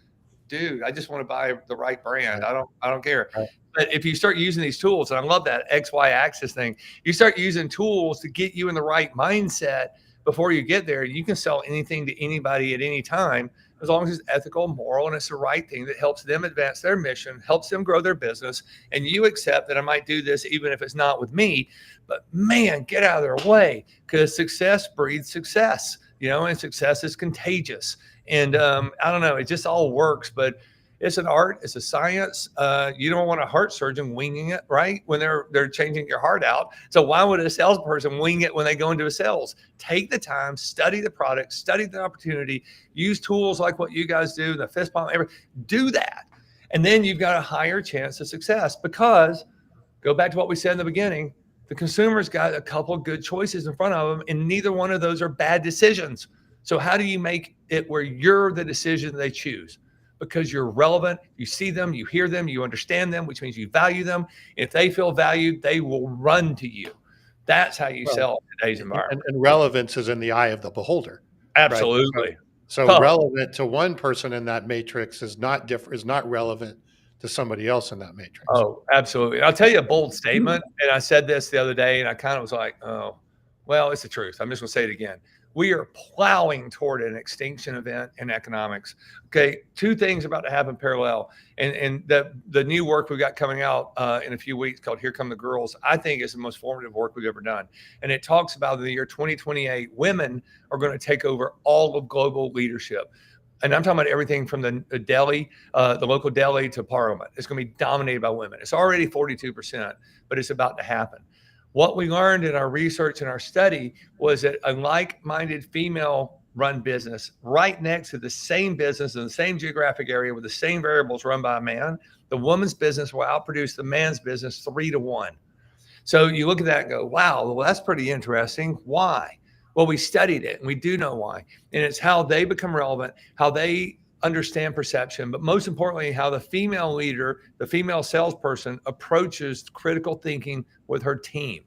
dude, I just want to buy the right brand. I don't care. Right. But if you start using these tools, and I love that XY axis thing, you start using tools to get you in the right mindset before you get there. You can sell anything to anybody at any time, as long as it's ethical, moral, and it's the right thing that helps them advance their mission, helps them grow their business. And you accept that I might do this even if it's not with me, but man, get out of their way, because success breeds success, and success is contagious. And I don't know, it just all works, but it's an art, it's a science. You don't want a heart surgeon winging it, right? When they're changing your heart out. So why would a salesperson wing it when they go into a sales? Take the time, study the product, study the opportunity, use tools like what you guys do, the fist pump, do that. And then you've got a higher chance of success, because go back to what we said in the beginning, the consumer's got a couple of good choices in front of them, and neither one of those are bad decisions. So how do you make it where you're the decision they choose? Because you're relevant, you see them, you hear them, you understand them, which means you value them. If they feel valued, they will run to you. That's how you sell in today's environment. And relevance is in the eye of the beholder. Absolutely. Right? So relevant to one person in that matrix is not relevant to somebody else in that matrix. Oh, absolutely. I'll tell you a bold statement. And I said this the other day, and I kind of was like, oh, well, it's the truth. I'm just going to say it again. We are plowing toward an extinction event in economics. Okay, two things about to happen parallel. And the new work we got coming out in a few weeks called Here Come the Girls, I think is the most formative work we've ever done. And it talks about in the year 2028, women are going to take over all of global leadership. And I'm talking about everything from the deli, the local deli, to parliament. It's going to be dominated by women. It's already 42%, but it's about to happen. What we learned in our research and our study was that a like-minded female run business right next to the same business in the same geographic area with the same variables run by a man, the woman's business will outproduce the man's business 3 to 1. So you look at that and go, wow, well, that's pretty interesting. Why? Well, we studied it and we do know why. And it's how they become relevant, how they understand perception, but most importantly, how the female leader, the female salesperson approaches critical thinking with her team.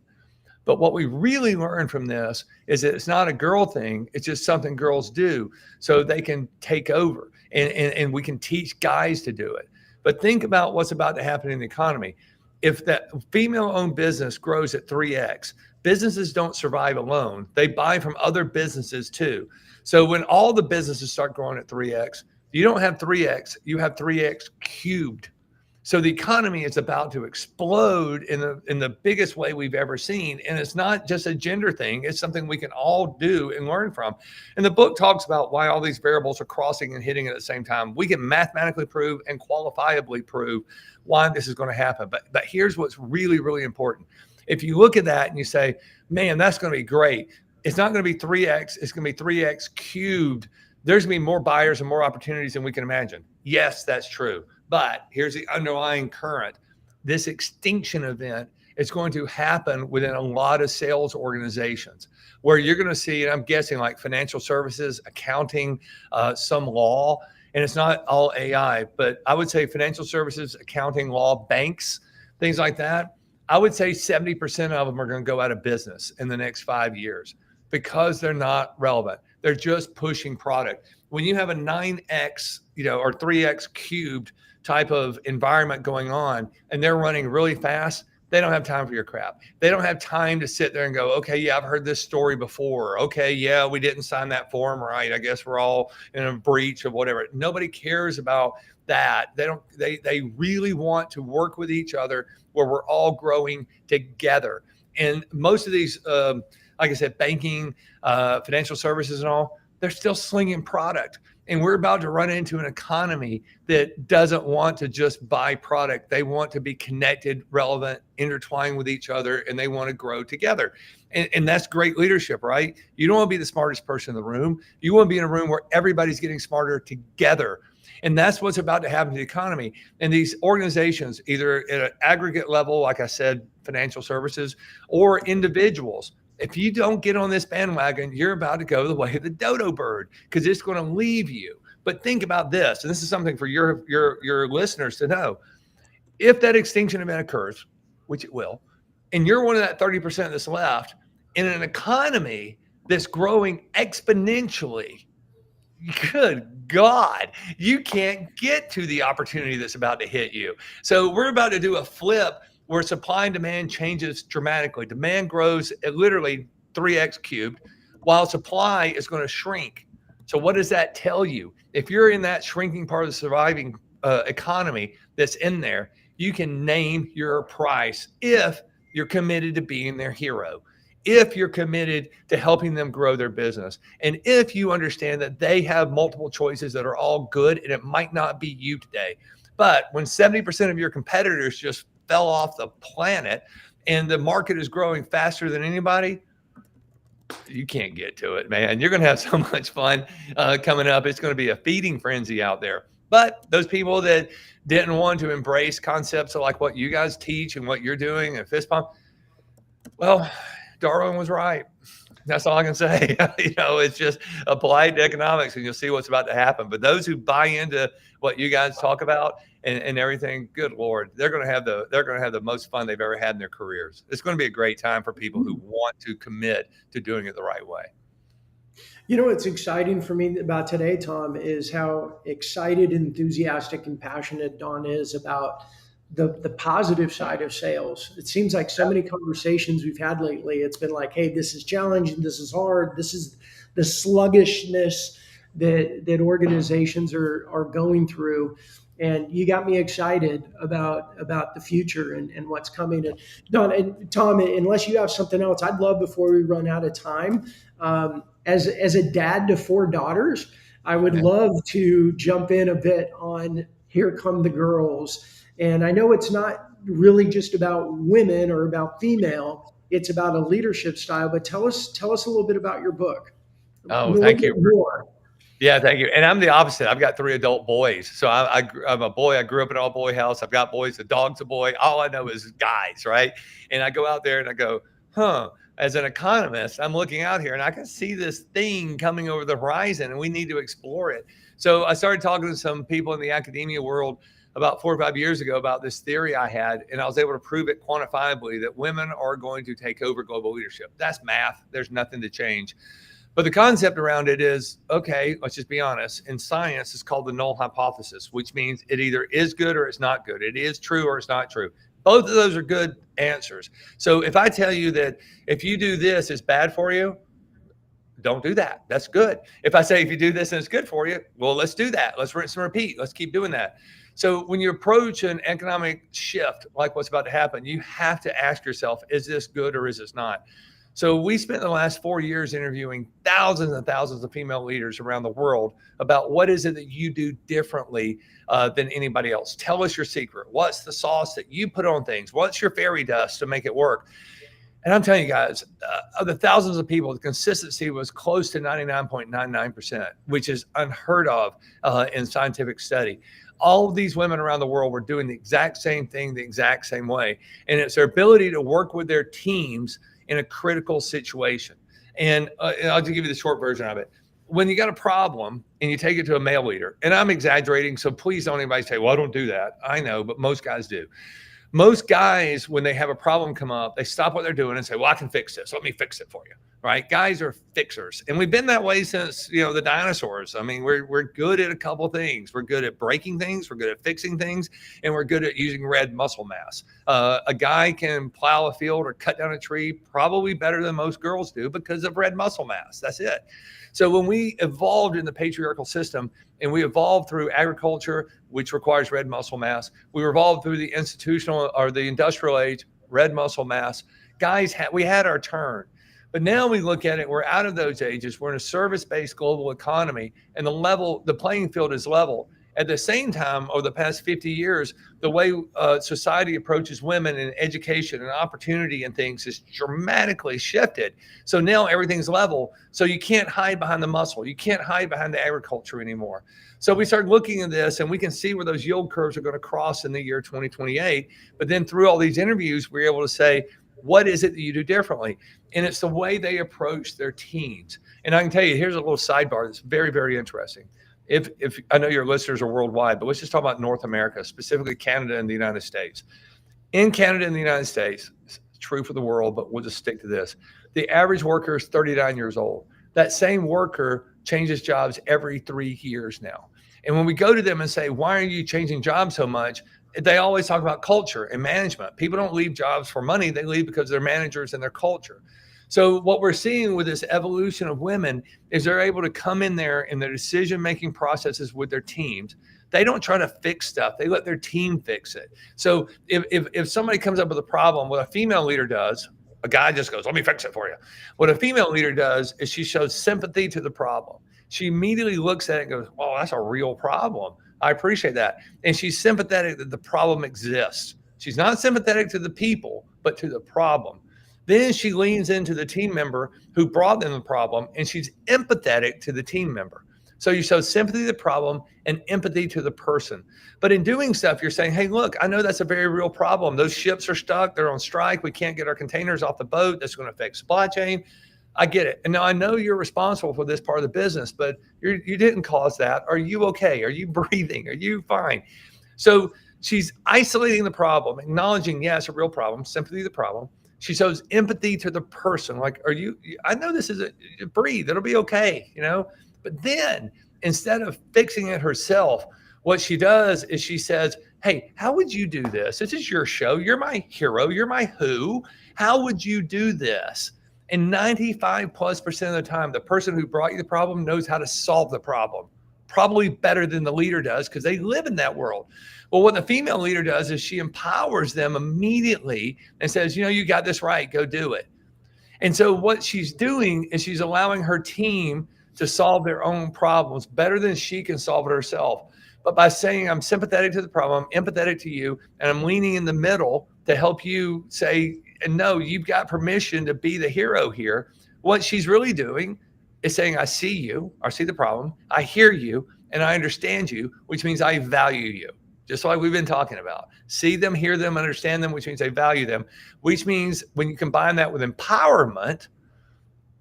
But what we really learned from this is that it's not a girl thing. It's just something girls do so they can take over and we can teach guys to do it. But think about what's about to happen in the economy. If that female owned business grows at 3x, businesses don't survive alone. They buy from other businesses too. So when all the businesses start growing at 3x, you don't have 3x, you have 3x cubed. So the economy is about to explode in the biggest way we've ever seen. And it's not just a gender thing. It's something we can all do and learn from. And the book talks about why all these variables are crossing and hitting at the same time. We can mathematically prove and qualifiably prove why this is going to happen. But here's what's really, really important. If you look at that and you say, man, that's going to be great. It's not going to be 3x. It's going to be 3x cubed. There's going to be more buyers and more opportunities than we can imagine. Yes, that's true. But here's the underlying current. This extinction event is going to happen within a lot of sales organizations where you're going to see, and I'm guessing like financial services, accounting, some law, and it's not all AI, but I would say financial services, accounting, law, banks, things like that. I would say 70% of them are going to go out of business in the next 5 years because they're not relevant. They're just pushing product. When you have a 9x, or 3x cubed type of environment going on and they're running really fast, they don't have time for your crap. They don't have time to sit there and go, okay, yeah, I've heard this story before. Okay, yeah, we didn't sign that form right. I guess we're all in a breach of whatever. Nobody cares about that. They really want to work with each other where we're all growing together. And most of these, like I said, banking, financial services and all, they're still slinging product. And we're about to run into an economy that doesn't want to just buy product. They want to be connected, relevant, intertwined with each other, and they want to grow together. And that's great leadership, right? You don't want to be the smartest person in the room. You want to be in a room where everybody's getting smarter together. And that's what's about to happen to the economy. And these organizations, either at an aggregate level, like I said, financial services, or individuals, if you don't get on this bandwagon, you're about to go the way of the dodo bird because it's going to leave you. But think about this, and this is something for your listeners to know. If that extinction event occurs, which it will, and you're one of that 30% that's left in an economy that's growing exponentially, good God, you can't get to the opportunity that's about to hit you. So we're about to do a flip where supply and demand changes dramatically. Demand grows at literally 3x cubed, while supply is going to shrink. So what does that tell you? If you're in that shrinking part of the surviving economy that's in there, you can name your price if you're committed to being their hero, if you're committed to helping them grow their business, and if you understand that they have multiple choices that are all good and it might not be you today. But when 70% of your competitors just fell off the planet and the market is growing faster than anybody, you can't get to it, man. You're going to have so much fun coming up. It's going to be a feeding frenzy out there. But those people that didn't want to embrace concepts of like what you guys teach and what you're doing at Fist Pump, well, Darwin was right. That's all I can say. It's just apply it to economics and you'll see what's about to happen. But those who buy into what you guys talk about and everything, good Lord, they're going to have the most fun they've ever had in their careers. It's going to be a great time for people who want to commit to doing it the right way. What's exciting for me about today, Tom, is how excited, enthusiastic, and passionate Don is about the positive side of sales. It seems like so many conversations we've had lately, it's been like, hey, this is challenging, this is hard, this is the sluggishness that organizations are going through. And you got me excited about the future and what's coming. And Don and Tom, unless you have something else, I'd love, before we run out of time, as a dad to 4 daughters, I would love to jump in a bit on Here Come the Girls. And I know it's not really just about women or about female, It's about a leadership style. But tell us a little bit about your book. A Oh, little thank bit you. more. Yeah, thank you. And I'm the opposite. I've got 3 adult boys. So I'm a boy. I grew up in an all boy house. I've got boys. The dog's a boy. All I know is guys, right? And I go out there and I go, as an economist, I'm looking out here and I can see this thing coming over the horizon and we need to explore it. So I started talking to some people in the academia world about 4 or 5 years ago about this theory I had, and I was able to prove it quantifiably that women are going to take over global leadership. That's math. There's nothing to change. But the concept around it is, okay, let's just be honest. In science, it's called the null hypothesis, which means it either is good or it's not good. It is true or it's not true. Both of those are good answers. So if I tell you that if you do this, it's bad for you, don't do that. That's good. If I say if you do this and it's good for you, well, let's do that. Let's rinse and repeat. Let's keep doing that. So when you approach an economic shift like what's about to happen, you have to ask yourself, is this good or is this not? So we spent the last 4 years interviewing thousands and thousands of female leaders around the world about what is it that you do differently than anybody else. Tell us your secret. What's the sauce that you put on things? What's your fairy dust to make it work? And I'm telling you guys, of the thousands of people, the consistency was close to 99.99%, which is unheard of in scientific study. All of these women around the world were doing the exact same thing, the exact same way. And it's their ability to work with their teams in a critical situation. And I'll just give you the short version of it. When you got a problem and you take it to a male leader, and I'm exaggerating, so please don't anybody say, well, I don't do that. I know, but most guys do. Most guys, when they have a problem come up, they stop what they're doing and say, well, I can fix this. Let me fix it for you, right? Guys are fixers. And we've been that way since, the dinosaurs. I mean, we're good at a couple things. We're good at breaking things. We're good at fixing things. And we're good at using red muscle mass. A guy can plow a field or cut down a tree probably better than most girls do because of red muscle mass. That's it. So when we evolved in the patriarchal system and we evolved through agriculture, which requires red muscle mass, we evolved through the institutional or the industrial age, red muscle mass, guys, we had our turn. But now we look at it, we're out of those ages. We're in a service-based global economy and the playing field is level. At the same time, over the past 50 years, the way society approaches women in education and opportunity and things has dramatically shifted. So now everything's level. So you can't hide behind the muscle. You can't hide behind the agriculture anymore. So we started looking at this and we can see where those yield curves are going to cross in the year 2028. But then through all these interviews, we're able to say, what is it that you do differently? And it's the way they approach their teams. And I can tell you, here's a little sidebar that's very, very interesting. If I know your listeners are worldwide, but let's just talk about North America, specifically Canada and the United States. In Canada and the United States, it's true for the world, but we'll just stick to this. The average worker is 39 years old. That same worker changes jobs every 3 years now. And when we go to them and say, why are you changing jobs so much? They always talk about culture and management. People don't leave jobs for money. They leave because they're managers and their culture. So what we're seeing with this evolution of women is they're able to come in there in their decision-making processes with their teams. They don't try to fix stuff. They let their team fix it. So if somebody comes up with a problem, what a female leader does, a guy just goes, let me fix it for you. What a female leader does is she shows sympathy to the problem. She immediately looks at it and goes, oh, that's a real problem. I appreciate that. And she's sympathetic that the problem exists. She's not sympathetic to the people, but to the problem. Then she leans into the team member who brought them the problem, and she's empathetic to the team member. So you show sympathy to the problem and empathy to the person. But in doing stuff, you're saying, hey, look, I know that's a very real problem. Those ships are stuck. They're on strike. We can't get our containers off the boat. That's going to affect supply chain. I get it. And now I know you're responsible for this part of the business, but you didn't cause that. Are you okay? Are you breathing? Are you fine? So she's isolating the problem, acknowledging, yes, a real problem, sympathy to the problem. She shows empathy to the person. Like, I know this is breathe. It'll be okay, But then instead of fixing it herself, what she does is she says, hey, how would you do this? This is your show. You're my hero. You're my who. How would you do this? And 95+% of the time, the person who brought you the problem knows how to solve the problem, probably better than the leader does because they live in that world. Well, what the female leader does is she empowers them immediately and says, you got this right, go do it. And so what she's doing is she's allowing her team to solve their own problems better than she can solve it herself. But by saying I'm sympathetic to the problem, I'm empathetic to you, and I'm leaning in the middle, to help you say, and no, you've got permission to be the hero here. What she's really doing is saying, I see you, I see the problem, I hear you, and I understand you, which means I value you. Just like we've been talking about. See them, hear them, understand them, which means they value them, which means when you combine that with empowerment,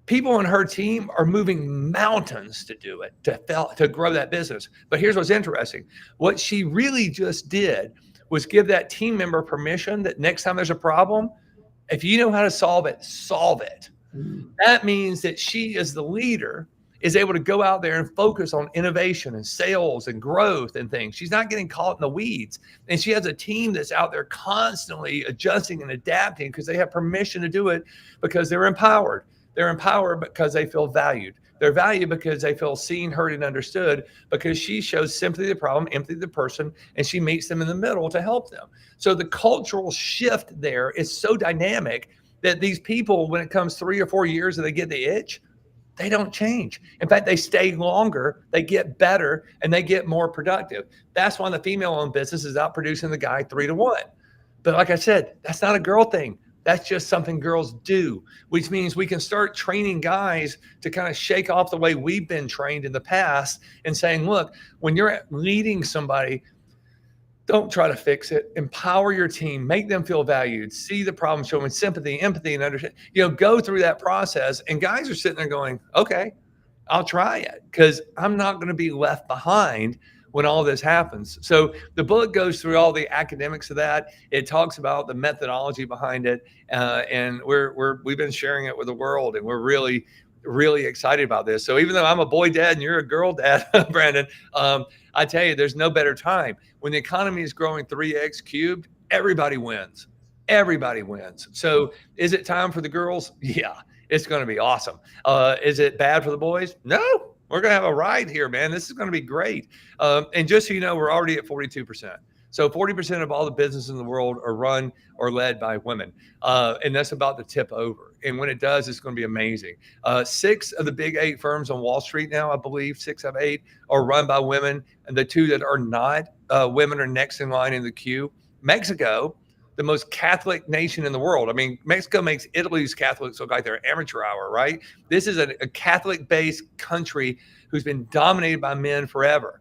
people on her team are moving mountains to do it, to grow that business. But here's what's interesting. What she really just did was give that team member permission that next time there's a problem, if you know how to solve it, solve it. That means that she, as the leader, is able to go out there and focus on innovation and sales and growth and things. She's not getting caught in the weeds. And she has a team that's out there constantly adjusting and adapting because they have permission to do it because they're empowered. They're empowered because they feel valued. They're valued because they feel seen, heard, and understood, because she shows sympathy to the problem, empathy to the person, and she meets them in the middle to help them. So the cultural shift there is so dynamic that these people, when it comes 3 or 4 years and they get the itch, they don't change. In fact, they stay longer, they get better, and they get more productive. That's why the female-owned business is outproducing the guy 3-1. But like I said, that's not a girl thing. That's just something girls do, which means we can start training guys to kind of shake off the way we've been trained in the past and saying, look, when you're leading somebody, don't try to fix it. Empower your team, make them feel valued, see the problem, show them sympathy, empathy, and understand, go through that process. And guys are sitting there going, okay, I'll try it because I'm not going to be left behind when all this happens. So the book goes through all the academics of that. It talks about the methodology behind it. And we've been sharing it with the world, and we're really, really excited about this. So even though I'm a boy dad and you're a girl dad, Brandon, I tell you, there's no better time. When the economy is growing 3x cubed, everybody wins. Everybody wins. So is it time for the girls? Yeah, it's going to be awesome. Is it bad for the boys? No, we're going to have a ride here, man. This is going to be great. And just so you know, we're already at 42%. So 40% of all the businesses in the world are run or led by women. And that's about to tip over. And when it does, it's going to be amazing. 6 of the big 8 firms on Wall Street now, I believe 6 of 8 are run by women. And the 2 that are not, women are next in line in the queue. Mexico, the most Catholic nation in the world. I mean, Mexico makes Italy's Catholics look like they're amateur hour, right? This is a Catholic-based country who's been dominated by men forever.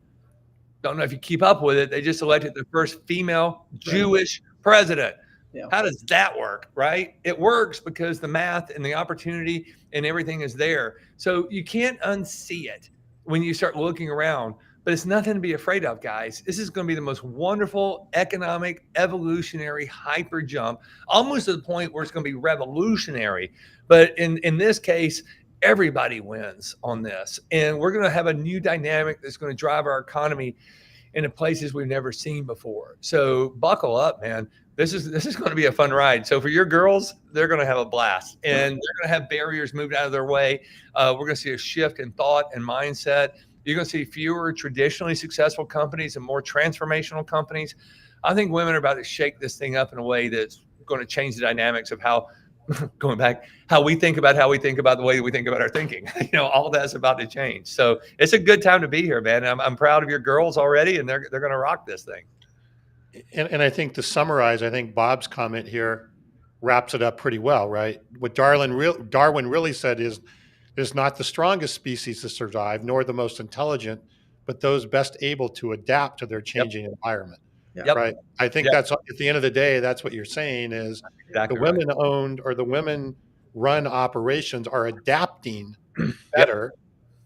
Don't know if you keep up with it. They just elected the first female Jewish president. Yeah. How does that work, right? It works because the math and the opportunity and everything is there. So you can't unsee it when you start looking around, but it's nothing to be afraid of, guys. This is going to be the most wonderful economic, evolutionary hyper jump, almost to the point where it's going to be revolutionary. But in this case, everybody wins on this. And we're going to have a new dynamic that's going to drive our economy into places we've never seen before. So buckle up, man. This is going to be a fun ride. So for your girls, they're going to have a blast, and they're going to have barriers moved out of their way. We're going to see a shift in thought and mindset. You're going to see fewer traditionally successful companies and more transformational companies. I think women are about to shake this thing up in a way that's going to change the dynamics of how, going back, how we think about the way we think about our thinking. All that's about to change. So it's a good time to be here, man. I'm proud of your girls already, and they're going to rock this thing. And I think to summarize, I think Bob's comment here wraps it up pretty well, right? What Darwin really said is, there's not the strongest species to survive, nor the most intelligent, but those best able to adapt to their changing environment. Yep. Right. I think that's, at the end of the day, that's what you're saying is exactly the women owned or the women run operations are adapting better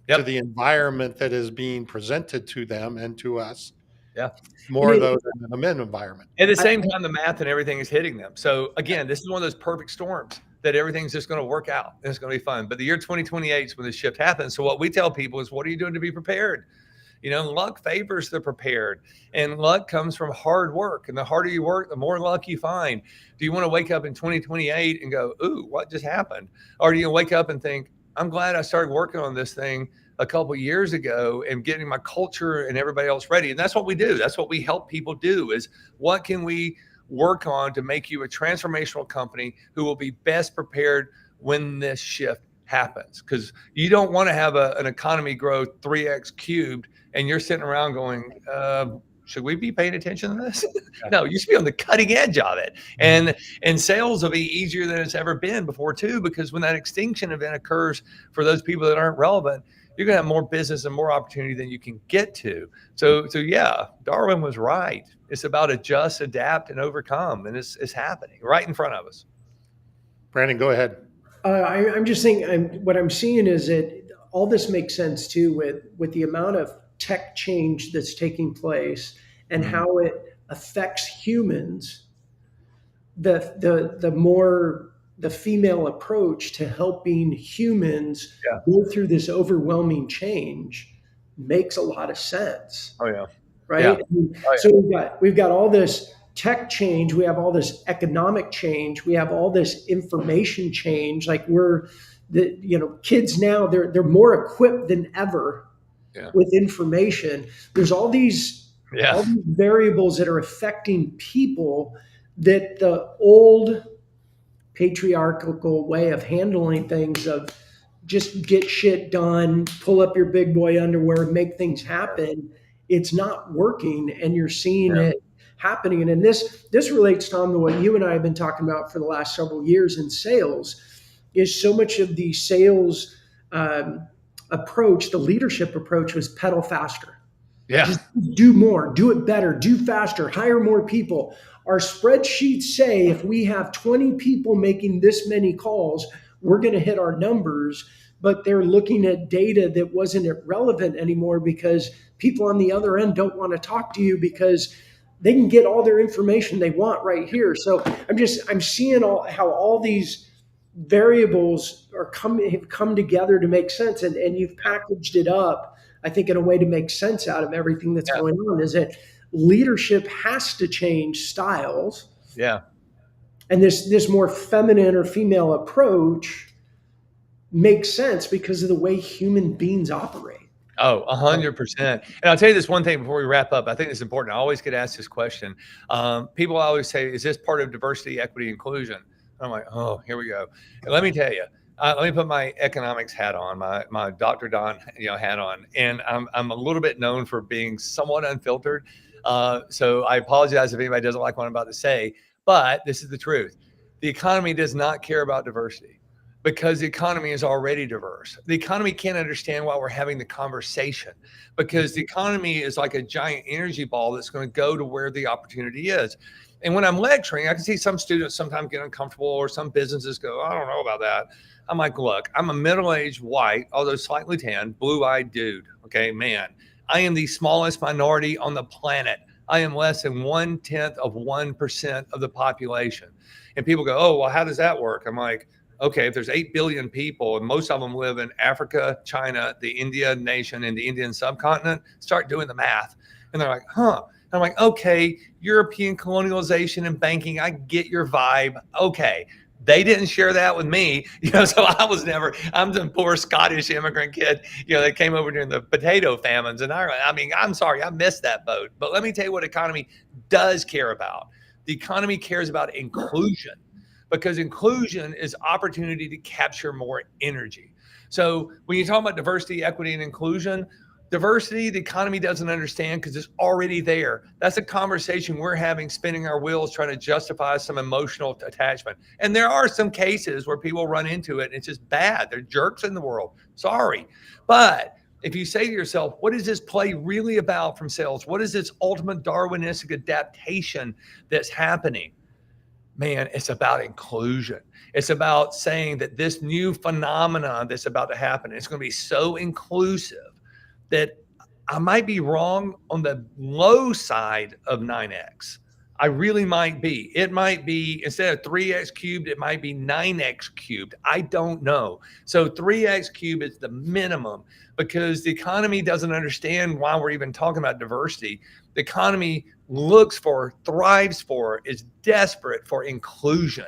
to the environment that is being presented to them and to us. Yeah. More of those in the men environment. At the same time, the math and everything is hitting them. So again, this is one of those perfect storms that everything's just going to work out and it's going to be fun. But the year 2028 is when this shift happens. So what we tell people is, what are you doing to be prepared? Luck favors the prepared, and luck comes from hard work. And the harder you work, the more luck you find. Do you want to wake up in 2028 and go, ooh, what just happened? Or do you wake up and think, I'm glad I started working on this thing a couple of years ago and getting my culture and everybody else ready? And that's what we do. That's what we help people do, is what can we work on to make you a transformational company who will be best prepared when this shift happens? Because you don't want to have an economy grow 3x cubed and you're sitting around going, should we be paying attention to this? No, you should be on the cutting edge of it. And sales will be easier than it's ever been before too, because when that extinction event occurs for those people that aren't relevant, you're going to have more business and more opportunity than you can get to. So yeah, Darwin was right. It's about adjust, adapt, and overcome. And it's happening right in front of us. Brandon, go ahead. I'm just saying, what I'm seeing is that all this makes sense too with the amount of tech change that's taking place and how it affects humans. The more the female approach to helping humans go through this overwhelming change makes a lot of sense. Oh yeah. Right. Yeah. So we've got all this tech change. We have all this economic change. We have all this information change. Like kids now, they're more equipped than ever with information. There's all these variables that are affecting people that the old patriarchal way of handling things, of just get shit done, pull up your big boy underwear, make things happen, it's not working, and you're seeing it happening. And this relates, Tom, to what you and I have been talking about for the last several years in sales. Is so much of the sales approach, the leadership approach, was pedal faster. Just do more, do it better, do faster, hire more people. Our spreadsheets say if we have 20 people making this many calls, we're going to hit our numbers. But they're looking at data that wasn't relevant anymore, because people on the other end don't want to talk to you because they can get all their information they want right here. So I'm seeing how all these variables have come together to make sense, and you've packaged it up, I think, in a way to make sense out of everything that's going on. Is that leadership has to change styles. Yeah. And this more feminine or female approach makes sense because of the way human beings operate. Oh, 100%. And I'll tell you this one thing before we wrap up. I think it's important. I always get asked this question. People always say, is this part of diversity, equity, inclusion? I'm like, oh, here we go. And let me tell you, let me put my economics hat on, my Dr. Don hat on. And I'm a little bit known for being somewhat unfiltered. So I apologize if anybody doesn't like what I'm about to say, but this is the truth. The economy does not care about diversity, because the economy is already diverse. The economy can't understand why we're having the conversation, because the economy is like a giant energy ball that's going to go to where the opportunity is. And when I'm lecturing, I can see some students sometimes get uncomfortable, or some businesses go, I don't know about that. I'm like, look, I'm a middle-aged white, although slightly tan, blue-eyed dude. Okay, man, I am the smallest minority on the planet. I am less than 0.1% of the population. And people go, oh, well, how does that work? I'm like, okay, if there's 8 billion people and most of them live in Africa, China, the Indian nation, and the Indian subcontinent, start doing the math. And they're like, huh. And I'm like, okay, European colonialization and banking, I get your vibe. Okay. They didn't share that with me, so I'm the poor Scottish immigrant kid, that came over during the potato famines. And I'm sorry, I missed that boat. But let me tell you what economy does care about. The economy cares about inclusion, because inclusion is opportunity to capture more energy. So when you talk about diversity, equity, and inclusion, diversity, the economy doesn't understand because it's already there. That's a conversation we're having, spinning our wheels, trying to justify some emotional attachment. And there are some cases where people run into it and it's just bad. They're jerks in the world. Sorry. But if you say to yourself, what is this play really about from sales? What is this ultimate Darwinistic adaptation that's happening? Man, it's about inclusion. It's about saying that this new phenomenon that's about to happen, it's going to be so inclusive that I might be wrong on the low side of 9x. I really might be. It might be, instead of 3x cubed, it might be 9x cubed. I don't know. So 3x cubed is the minimum, because the economy doesn't understand why we're even talking about diversity. The economy looks for, thrives for, is desperate for inclusion.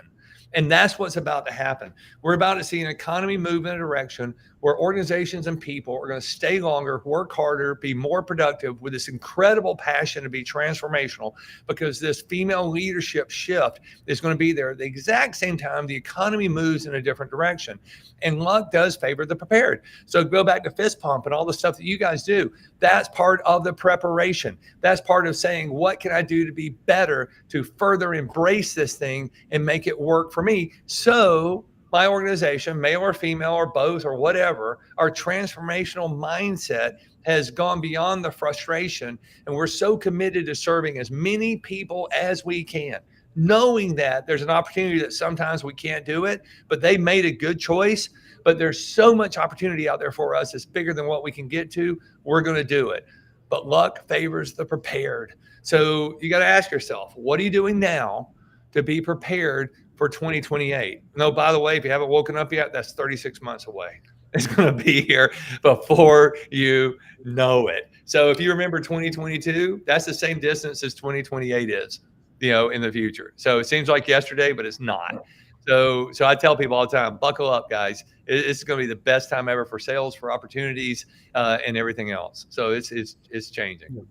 And that's what's about to happen. We're about to see an economy move in a direction where organizations and people are going to stay longer, work harder, be more productive with this incredible passion to be transformational, because this female leadership shift is going to be there at the exact same time the economy moves in a different direction. And luck does favor the prepared. So go back to fist pump and all the stuff that you guys do. That's part of the preparation. That's part of saying, what can I do to be better, to further embrace this thing and make it work for me? So my organization, male or female or both or whatever, our transformational mindset has gone beyond the frustration. And we're so committed to serving as many people as we can, knowing that there's an opportunity that sometimes we can't do it, but they made a good choice. But there's so much opportunity out there for us. It's bigger than what we can get to. We're going to do it. But luck favors the prepared. So you got to ask yourself, what are you doing now to be prepared for 2028? No, by the way, if you haven't woken up yet, that's 36 months away. It's going to be here before you know it. So if you remember 2022, that's the same distance as 2028 is, in the future. So it seems like yesterday, but it's not. So I tell people all the time, buckle up, guys. It's going to be the best time ever for sales, for opportunities, and everything else. So it's changing.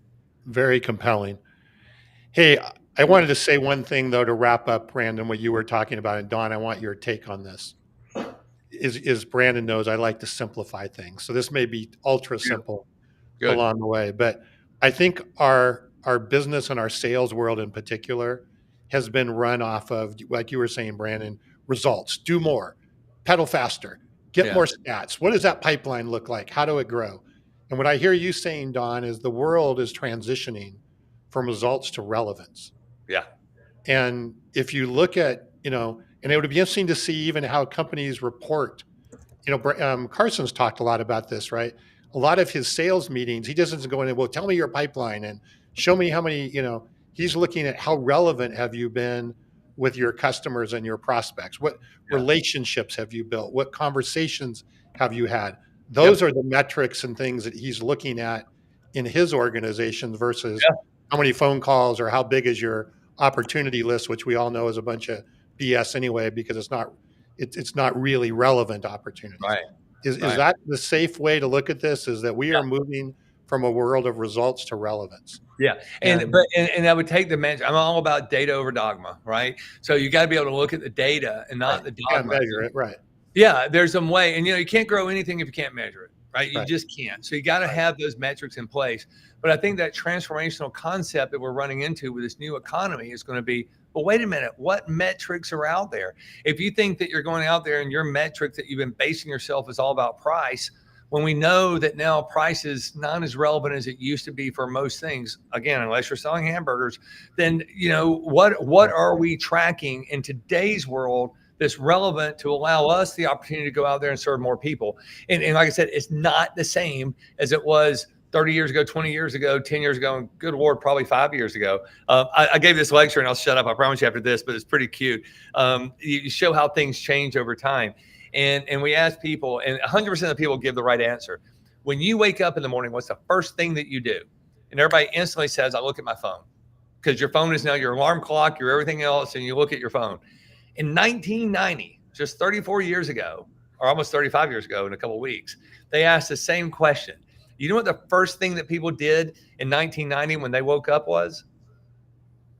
Very compelling. Hey, I wanted to say one thing though to wrap up, Brandon, what you were talking about, and Don, I want your take on this. Is Brandon knows I like to simplify things, so this may be ultra simple along the way, but I think our business and our sales world in particular has been run off of, like you were saying, Brandon, results. Do more, pedal faster, get more stats. What does that pipeline look like? How do it grow? And what I hear you saying, Don, is the world is transitioning from results to relevance. Yeah. And if you look at, and it would be interesting to see even how companies report. Carson's talked a lot about this, right? A lot of his sales meetings, he just doesn't go in and, well, tell me your pipeline and show me how many, he's looking at how relevant have you been with your customers and your prospects? What relationships have you built? What conversations have you had? Those are the metrics and things that he's looking at in his organization versus how many phone calls or how big is your opportunity list, which we all know is a bunch of BS anyway, because it's not really relevant opportunities. Right. Is that the safe way to look at this? Is that we are moving from a world of results to relevance? Yeah. And I would take I'm all about data over dogma, right? So you got to be able to look at the data and not the dogma. Measure it, right? Yeah, there's some way. And you can't grow anything if you can't measure it, right? You just can't. So you got to have those metrics in place. But I think that transformational concept that we're running into with this new economy is going to be, well, wait a minute, what metrics are out there? If you think that you're going out there and your metric that you've been basing yourself is all about price, when we know that now price is not as relevant as it used to be for most things, again, unless you're selling hamburgers, then, what are we tracking in today's world that's relevant to allow us the opportunity to go out there and serve more people? And like I said, it's not the same as it was 30 years ago, 20 years ago, 10 years ago, and good Lord, probably 5 years ago. I gave this lecture, and I'll shut up, I promise you after this, but it's pretty cute. You show how things change over time. And we ask people, and 100% of the people give the right answer. When you wake up in the morning, what's the first thing that you do? And everybody instantly says, I look at my phone. Because your phone is now your alarm clock, your everything else, and you look at your phone. In 1990, just 34 years ago, or almost 35 years ago in a couple of weeks, they asked the same question. You know what the first thing that people did in 1990 when they woke up was?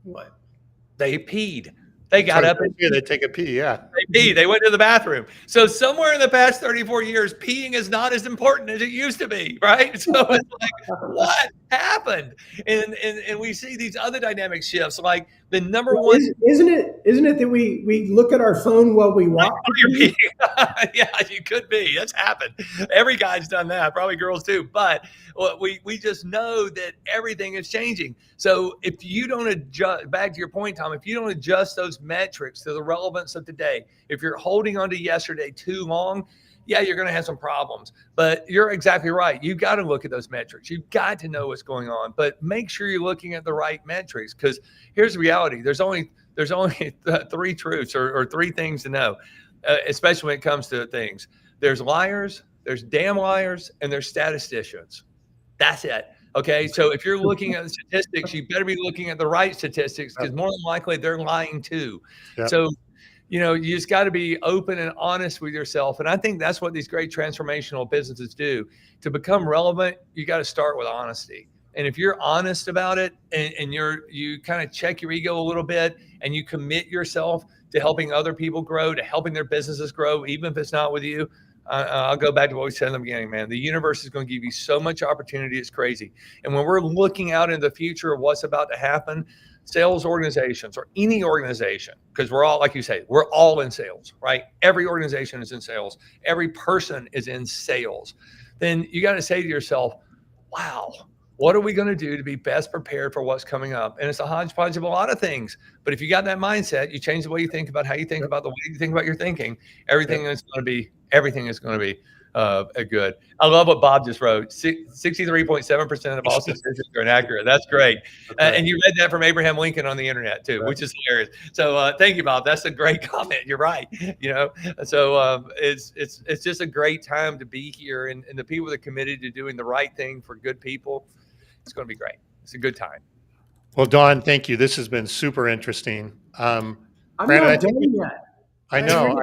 What? They peed. They got up and they take a pee. Yeah. They peed. They went to the bathroom. So somewhere in the past 34 years, peeing is not as important as it used to be, right? So it's like, what happened? And we see these other dynamic shifts, like the number one. Isn't it that we look at our phone while we walk? Yeah, you could be. That's happened. Every guy's done that. Probably girls too. But we just know that everything is changing. So if you don't adjust, back to your point, Tom, if you don't adjust those metrics to the relevance of today, if you're holding on to yesterday too long, yeah, you're going to have some problems. But you're exactly right. You've got to look at those metrics. You've got to know what's going on. But make sure you're looking at the right metrics, because here's the reality. There's only three truths or three things to know, especially when it comes to things. There's liars, there's damn liars, and there's statisticians. That's it. Okay, so if you're looking at the statistics, you better be looking at the right statistics, because more than likely they're lying too. Yep. So You just got to be open and honest with yourself. And I think that's what these great transformational businesses do. To become relevant, you got to start with honesty. And if you're honest about it, and you kind of check your ego a little bit, and you commit yourself to helping other people grow, to helping their businesses grow, even if it's not with you, I'll go back to what we said in the beginning, man. The universe is going to give you so much opportunity. It's crazy. And when we're looking out in the future of what's about to happen, sales organizations or any organization, because we're all, like you say, we're all in sales, right? Every organization is in sales. Every person is in sales. Then you got to say to yourself, wow, what are we going to do to be best prepared for what's coming up? And it's a hodgepodge of a lot of things. But if you got that mindset, you change the way you think about how you think about the way you think about your thinking, everything is going to be good. I love what Bob just wrote. 63.7% of all statistics are inaccurate. That's great. Right. And you read that from Abraham Lincoln on the internet too, right, which is hilarious. So thank you, Bob. That's a great comment. You're right. So it's just a great time to be here, and the people that are committed to doing the right thing for good people, it's going to be great. It's a good time. Well, Don, thank you. This has been super interesting. I'm Brandon, not done yet. I know.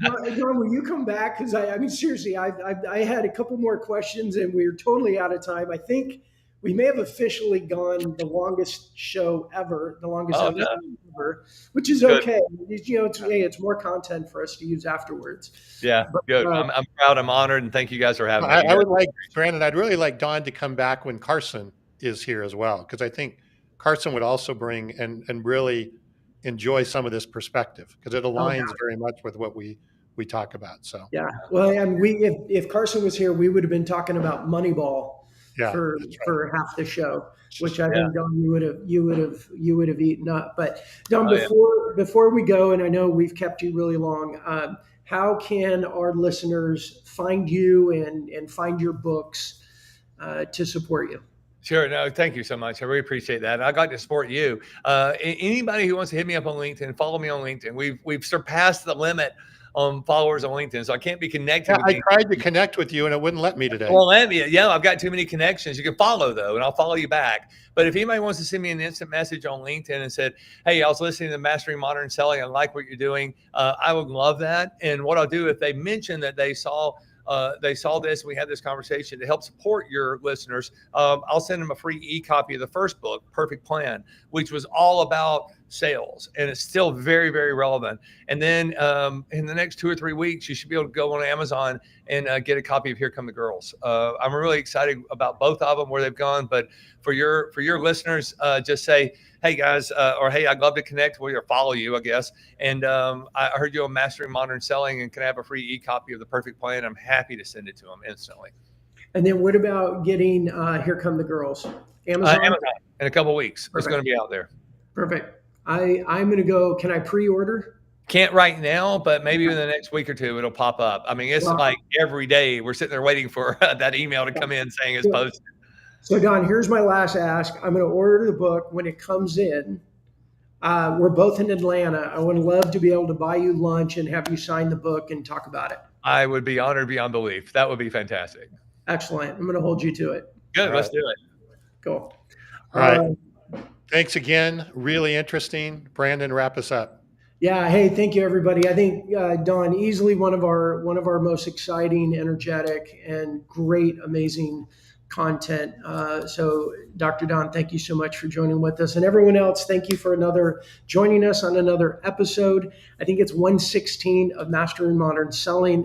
Don, will you come back? Because I mean, seriously, I had a couple more questions, and we're totally out of time. I think we may have officially gone the longest show ever, the longest episode ever, which is good. Okay. It's more content for us to use afterwards. Yeah, but, good. I'm proud. I'm honored, and thank you guys for having me. I would like, Brandon, I'd really like Don to come back when Carson is here as well, because I think Carson would also bring and really enjoy some of this perspective, because it aligns very much with what we talk about. So yeah, well, and if Carson was here, we would have been talking about Moneyball for half the show, which I think, Don, you would have eaten up. But Don, before we go, and I know we've kept you really long, how can our listeners find you and find your books to support you? Sure. No, thank you so much. I really appreciate that. I'd like to support you. Anybody who wants to hit me up on LinkedIn, follow me on LinkedIn. We've surpassed the limit on followers on LinkedIn, so I can't be connected. Yeah, I tried to connect with you, and it wouldn't let me today. Well, let me. Yeah, I've got too many connections. You can follow though, and I'll follow you back. But if anybody wants to send me an instant message on LinkedIn and said, "Hey, I was listening to Mastering Modern Selling. I like what you're doing," I would love that. And what I'll do, if they mention that they saw this, we had this conversation to help support your listeners, I'll send them a free e-copy of the first book, Perfect Plan, which was all about sales, and it's still very, very relevant. And then in the next 2 or 3 weeks, you should be able to go on Amazon and get a copy of Here Come the Girls. I'm really excited about both of them, where they've gone. But for your listeners, just say, hey guys, or hey, I'd love to connect with you or follow you, I guess. And I heard you on Mastering Modern Selling, and can I have a free e-copy of the Perfect Plan? I'm happy to send it to them instantly. And then what about getting Here Come the Girls? Amazon? Amazon in a couple of weeks. Perfect. It's going to be out there. Perfect. I'm going to go. Can I pre-order? Can't right now, but maybe in the next week or two, it'll pop up. I mean, it's like every day we're sitting there waiting for that email to come in saying it's posted. So Don, here's my last ask. I'm going to order the book when it comes in. We're both in Atlanta. I would love to be able to buy you lunch and have you sign the book and talk about it. I would be honored beyond belief. That would be fantastic. Excellent. I'm going to hold you to it. Good. Let's do it. Cool. All right. Thanks again. Really interesting. Brandon, wrap us up. Yeah. Hey, thank you, everybody. I think Don, easily one of our most exciting, energetic, and great, amazing content. So Dr. Don, thank you so much for joining with us, and everyone else, thank you for joining us on another episode. I think it's 116 of Mastering Modern Selling.